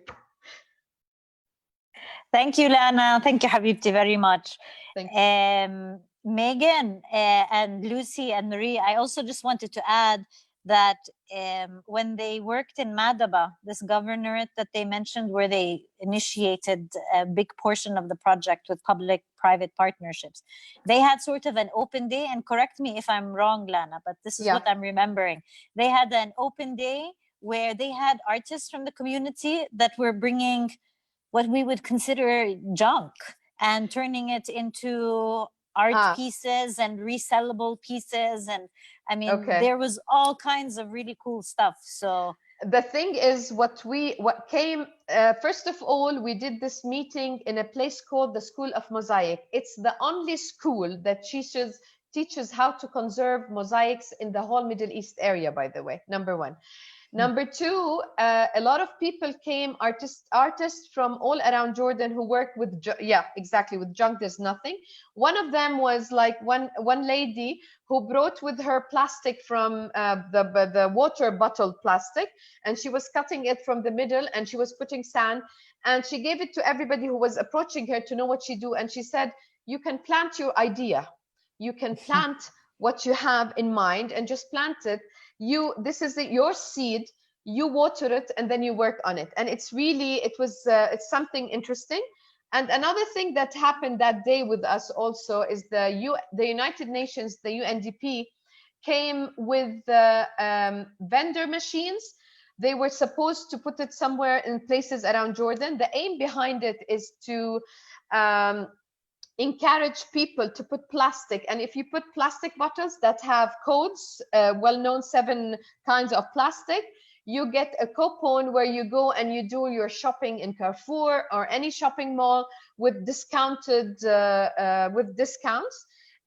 Thank you, Lana. Thank you, Habibti, very much. Thank you. Megan and Lucy and Marie, I also just wanted to add that when they worked in Madaba, this governorate that they mentioned, where they initiated a big portion of the project with public-private partnerships, they had sort of an open day, and correct me if I'm wrong, Lana, but this is what I'm remembering. They had an open day where they had artists from the community that were bringing what we would consider junk and turning it into art pieces and resellable pieces. And I mean, there was all kinds of really cool stuff. So the thing is, what came, first of all, we did this meeting in a place called the School of Mosaic. It's the only school that teaches how to conserve mosaics in the whole Middle East area, by the way, number one. Number two, a lot of people came, artists from all around Jordan who work with, with junk, there's nothing. One of them was like one lady who brought with her plastic from the water bottle plastic, and she was cutting it from the middle and she was putting sand, and she gave it to everybody who was approaching her to know what she do. And she said, you can plant your idea. You can plant what you have in mind and just plant it. This is your seed, you water it and then you work on it. And it's something interesting. And another thing that happened that day with us also is the United Nations, the UNDP, came with vendor machines. They were supposed to put it somewhere in places around Jordan. The aim behind it is to encourage people to put plastic. And if you put plastic bottles that have codes, well-known 7 kinds of plastic, you get a coupon where you go and you do your shopping in Carrefour or any shopping mall with discounts.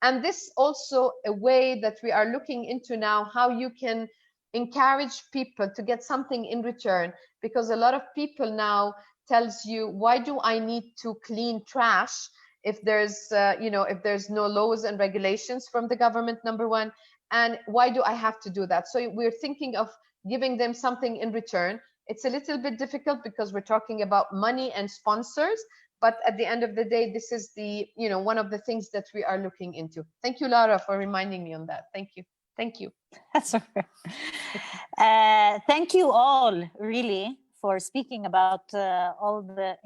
And this also a way that we are looking into now, how you can encourage people to get something in return, because a lot of people now tells you, why do I need to clean trash if there's if there's no laws and regulations from the government, number one, and why do I have to do that? So we're thinking of giving them something in return. It's a little bit difficult because we're talking about money and sponsors, but at the end of the day, this is the one of the things that we are looking into. Thank you, Lara, for reminding me on that. Thank you. That's all right. Thank you all, really, for speaking about all the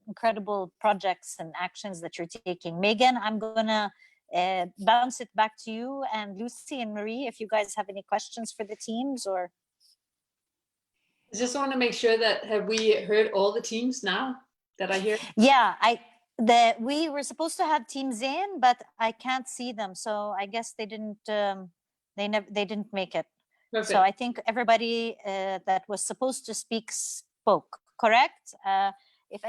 incredible projects and actions that you're taking. Megan, I'm gonna bounce it back to you, and Lucy and Marie, if you guys have any questions for the teams. Or I just want to make sure that, have we heard all the teams now that I hear? Yeah, we were supposed to have teams in, but I can't see them, so I guess they didn't they didn't make it. Perfect. So I think everybody that was supposed to speak spoke, correct? If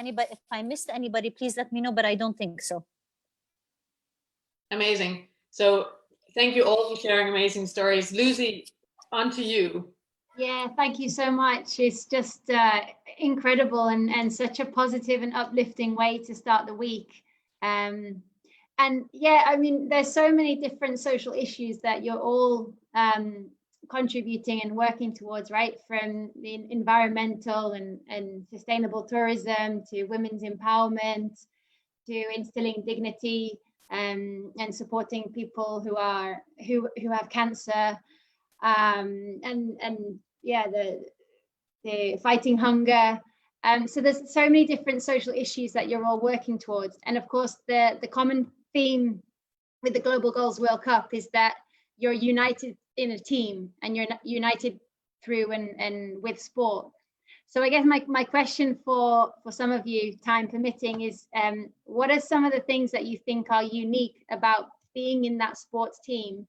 I missed anybody, please let me know, but I don't think so. Amazing. So thank you all for sharing amazing stories. Lucy, on to you. Yeah, thank you so much. It's just incredible and such a positive and uplifting way to start the week. And yeah, I mean, there's so many different social issues that you're all contributing and working towards, right? From the environmental and sustainable tourism to women's empowerment to instilling dignity and supporting people who have cancer, and yeah, the fighting hunger. So there's so many different social issues that you're all working towards, and of course the common theme with the Global Goals World Cup is that you're united in a team and you're united through and with sport. So I guess my question for some of you, time permitting, is what are some of the things that you think are unique about being in that sports team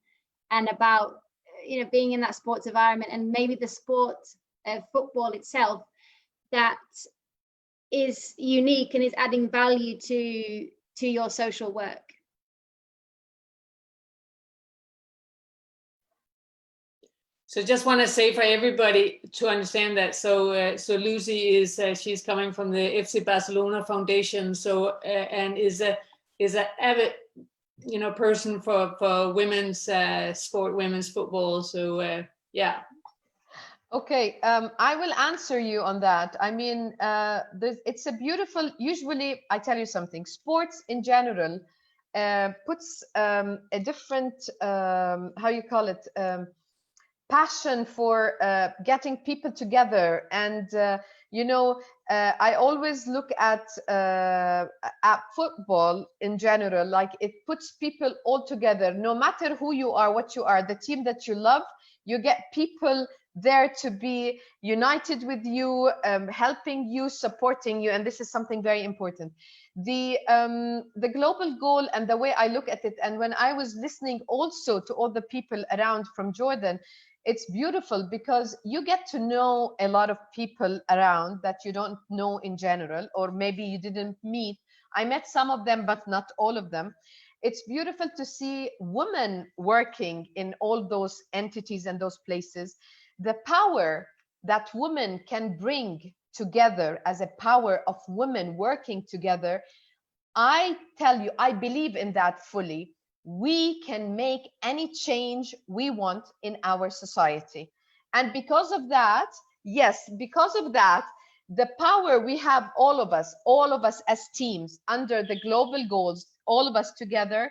and about being in that sports environment, and maybe the sport of football itself, that is unique and is adding value to your social work? So just want to say for everybody to understand that. So Lucy is she's coming from the FC Barcelona Foundation. So and is a avid person for women's sport, women's football. So yeah. Okay, I will answer you on that. I mean, it's a beautiful. Usually, I tell you something. Sports in general puts a different how you call it. Passion for getting people together, and I always look at football in general, like it puts people all together, no matter who you are, what you are, the team that you love, you get people there to be united with you, helping you, supporting you, and this is something very important. The global goal and the way I look at it, and when I was listening also to all the people around from Jordan, it's beautiful because you get to know a lot of people around that you don't know in general, or maybe you didn't meet. I met some of them, but not all of them. It's beautiful to see women working in all those entities and those places. The power that women can bring together as a power of women working together, I tell you, I believe in that fully. We can make any change we want in our society. And because of that, yes, because of that, the power we have, all of us as teams under the global goals, all of us together,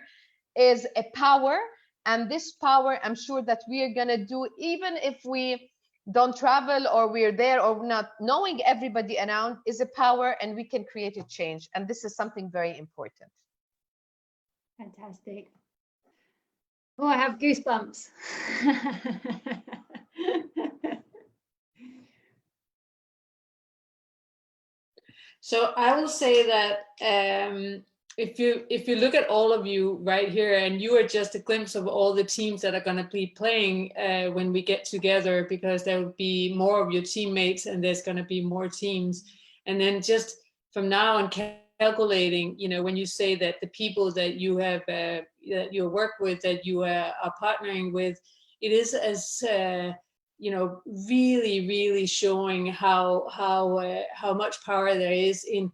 is a power. And this power, I'm sure that we are going to do, even if we don't travel or we're there or not, knowing everybody around is a power, and we can create a change. And this is something very important. Fantastic. Oh, I have goosebumps. So I will say that if you look at all of you right here, and you are just a glimpse of all the teams that are going to be playing when we get together, because there will be more of your teammates and there's going to be more teams. And then just from now on, calculating, when you say that the people that you have that you work with, that you are partnering with, it is as really showing how much power there is in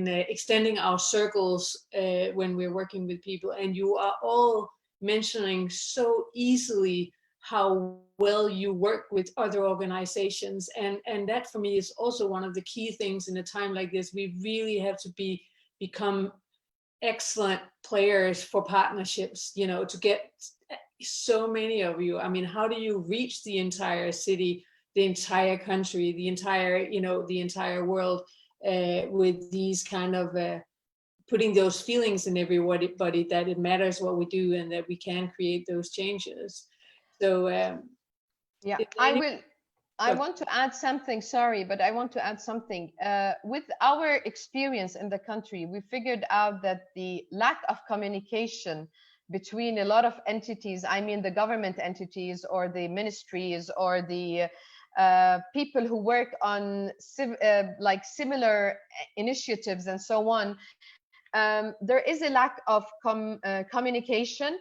extending our circles when we're working with people. And you are all mentioning so easily how well you work with other organizations, and that for me is also one of the key things in a time like this. We really have to become excellent players for partnerships, to get so many of you. I mean, how do you reach the entire city, the entire country, the entire world with these kind of putting those feelings in everybody that it matters what we do and that we can create those changes. So yeah, I want to add something, sorry, but I want to add something. With our experience in the country, we figured out that the lack of communication between a lot of entities. I mean, the government entities or the ministries or the people who work on like similar initiatives and so on. There is a lack of communication.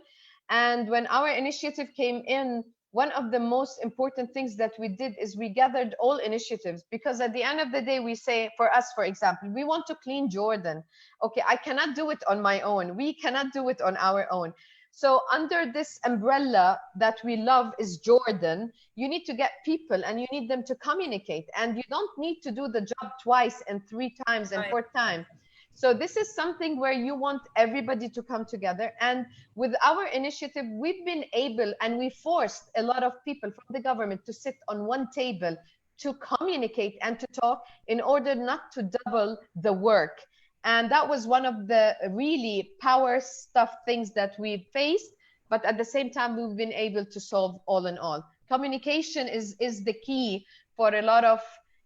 And when our initiative came in, one of the most important things that we did is we gathered all initiatives, because at the end of the day, we say, for us, for example, we want to clean Jordan. Okay, I cannot do it on my own. We cannot do it on our own. So under this umbrella that we love is Jordan, you need to get people and you need them to communicate. And you don't need to do the job twice and 3 times and 4 times. So this is something where you want everybody to come together. And with our initiative, we've been able, and we forced a lot of people from the government to sit on one table to communicate and to talk in order not to double the work. And that was one of the really power stuff things that we faced. But at the same time, we've been able to solve all in all. Communication is the key for a lot of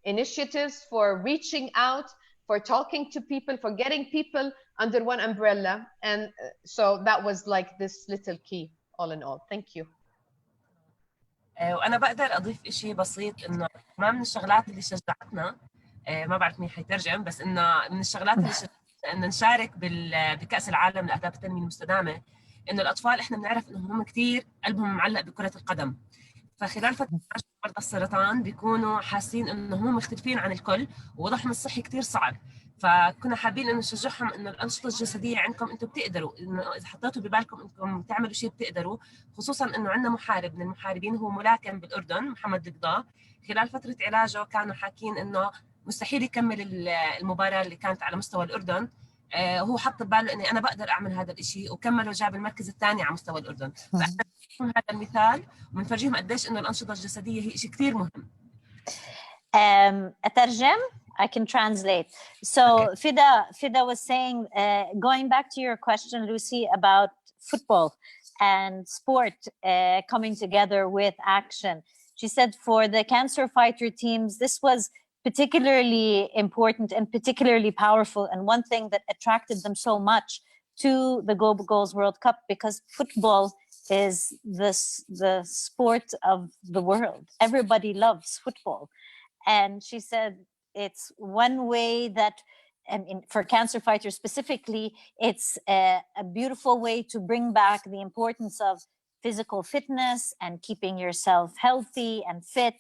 initiatives, for reaching out, for talking to people, for getting people under one umbrella. And so that was like this little key all in all. Thank you. وأنا بقدر أضيف إشي بسيط، إنه ما من الشغلات اللي شجعتنا، ما بعرف مين حيترجم، بس إنه من الشغلات اللي شجعتنا إنه نشارك بكأس العالم لأهداف التنمية المستدامة، إنه الأطفال إحنا بنعرف إنهم هم كتير قلبهم معلق بكرة القدم. فخلال فترة مرضى السرطان بيكونوا حاسين إنهم هم مختلفين عن الكل، ووضعهم الصحي كتير صعب. فكنا حابين إنه نشجعهم إنه الأنشطة الجسدية عندكم أنتم بتقدروا، إنه إذا حطيتوا ببالكم إنكم تعملوا شيء بتقدروا، خصوصاً إنه عندنا محارب من المحاربين هو ملاكم بالأردن، محمد القضاء. خلال فترة علاجه كانوا حاكين إنه مستحيل يكمل المباراة اللي كانت على مستوى الأردن. هو حط بباله إني أنا بقدر أعمل هذا الشيء، وكمل وجاب المركز الثاني على مستوى الأردن. فإحنا هذا المثال وبنفرجيهم قديش إنه الأنشطة الجسدية هي شيء كتير مهم. أترجم. I can translate. So okay. Fida was saying, going back to your question, Lucy, about football and sport coming together with action. She said for the cancer fighter teams, this was particularly important and particularly powerful, and one thing that attracted them so much to the Global Goals World Cup, because football is the sport of the world. Everybody loves football. And she said, it's one way that, for cancer fighters specifically, it's a beautiful way to bring back the importance of physical fitness and keeping yourself healthy and fit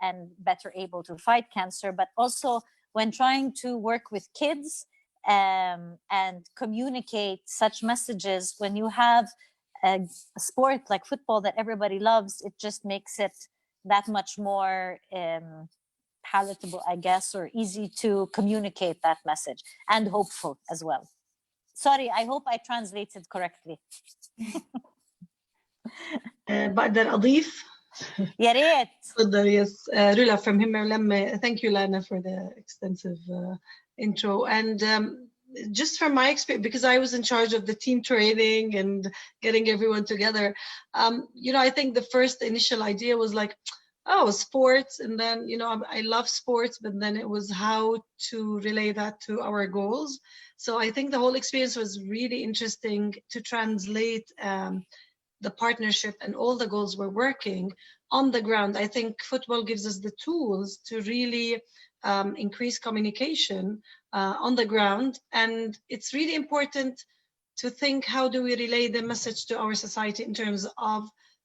and better able to fight cancer. But also when trying to work with kids and communicate such messages, when you have a sport like football that everybody loves, it just makes it that much more palatable, I guess, or easy to communicate that message, and hopeful as well. Sorry, I hope I translated correctly. بقدر أضيف؟ يا ريت. Yes, Rula from Himmeh Lammeh. Thank you, Lana, for the extensive intro. And just from my experience, because I was in charge of the team training and getting everyone together, I think the first initial idea was like, oh, sports. And then, I love sports, but then it was how to relay that to our goals. So I think the whole experience was really interesting to translate the partnership and all the goals we're working on the ground. I think football gives us the tools to really increase communication on the ground. And it's really important to think, how do we relay the message to our society in terms of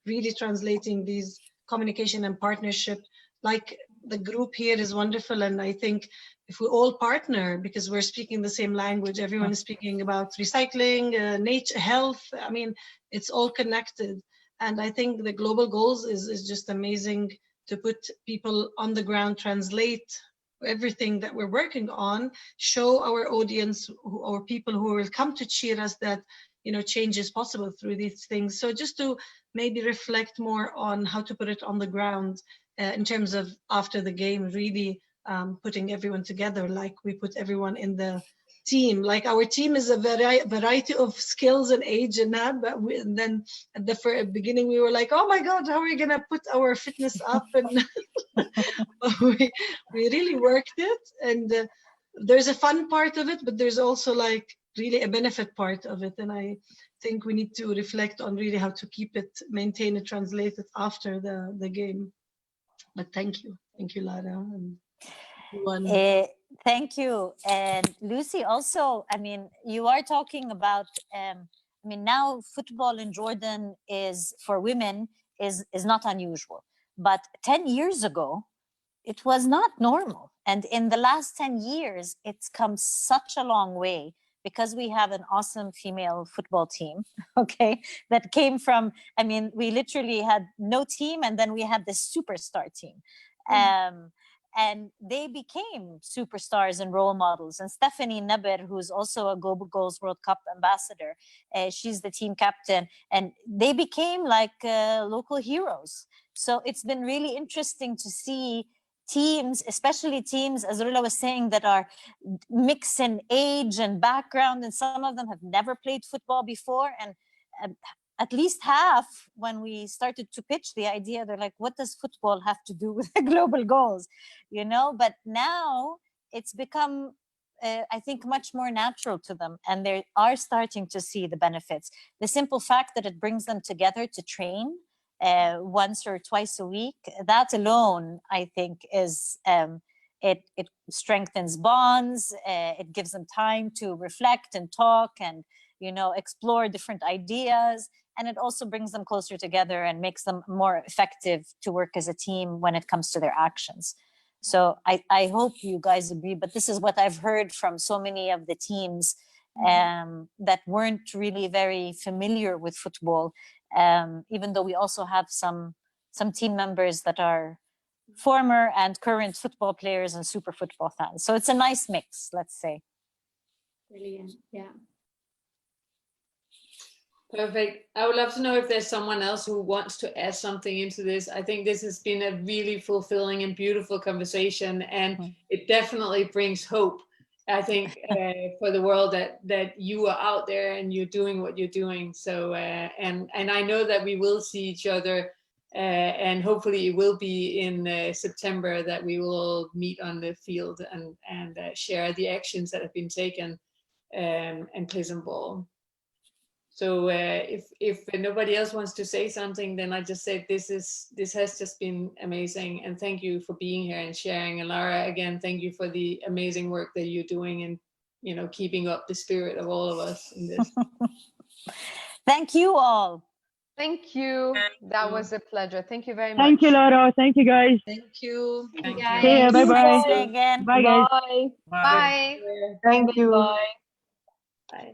really translating these communication and partnership? Like the group here is wonderful, and I think if we all partner, because we're speaking the same language, everyone is speaking about recycling, nature, health, I mean, it's all connected. And I think the global goals is just amazing to put people on the ground, translate everything that we're working on, show our audience or people who will come to cheer us that change is possible through these things. So just to maybe reflect more on how to put it on the ground in terms of after the game, really putting everyone together, like we put everyone in the team. Like our team is a variety of skills and age and that, but then at the beginning we were like, oh my God, how are we gonna put our fitness up? And we really worked it. And there's a fun part of it, but there's also like really a benefit part of it. And I think we need to reflect on really how to keep it, maintain it, translate it after the game. But thank you, Lara. And thank you. And Lucy, also, I mean, you are talking about, I mean, now football in Jordan is, for women, is not unusual. But 10 years ago, it was not normal. And in the last 10 years, it's come such a long way because we have an awesome female football team, okay, that came from, I mean, we literally had no team, and then we had this superstar team. And they became superstars and role models. And Stephanie Nebo, who's also a Global Goals World Cup ambassador, she's the team captain, and they became like local heroes. So it's been really interesting to see teams, especially teams, as Rula was saying, that are mixed in age and background, and some of them have never played football before. And at least half, when we started to pitch the idea, they're like, what does football have to do with the global goals? You know, but now it's become, I think, much more natural to them, and they are starting to see the benefits. The simple fact that it brings them together to train once or twice a week, that alone, I think, is it strengthens bonds. It gives them time to reflect and talk and, you know, explore different ideas, and it also brings them closer together and makes them more effective to work as a team when it comes to their actions. So I hope you guys agree, but this is what I've heard from so many of the teams that weren't really very familiar with football. Even though we also have some team members that are former and current football players and super football fans. So it's a nice mix, let's say. Brilliant, yeah. Perfect. I would love to know if there's someone else who wants to add something into this. I think this has been a really fulfilling and beautiful conversation, and it definitely brings hope, I think, for the world that you are out there and you're doing what you're doing. So, and I know that we will see each other, and hopefully it will be in September that we will meet on the field and share the actions that have been taken and play some ball. So if nobody else wants to say something, then I just say this has just been amazing, and thank you for being here and sharing. And Lara, again, thank you for the amazing work that you're doing and, you know, keeping up the spirit of all of us in this. Thank you all. Thank you. That was a pleasure. Thank you very much. Thank you, Lara. Thank you, guys. Thank you. Thank you, guys. See ya. Bye-bye. Again. Bye, guys. Bye. Bye. Thank you. Bye. Bye.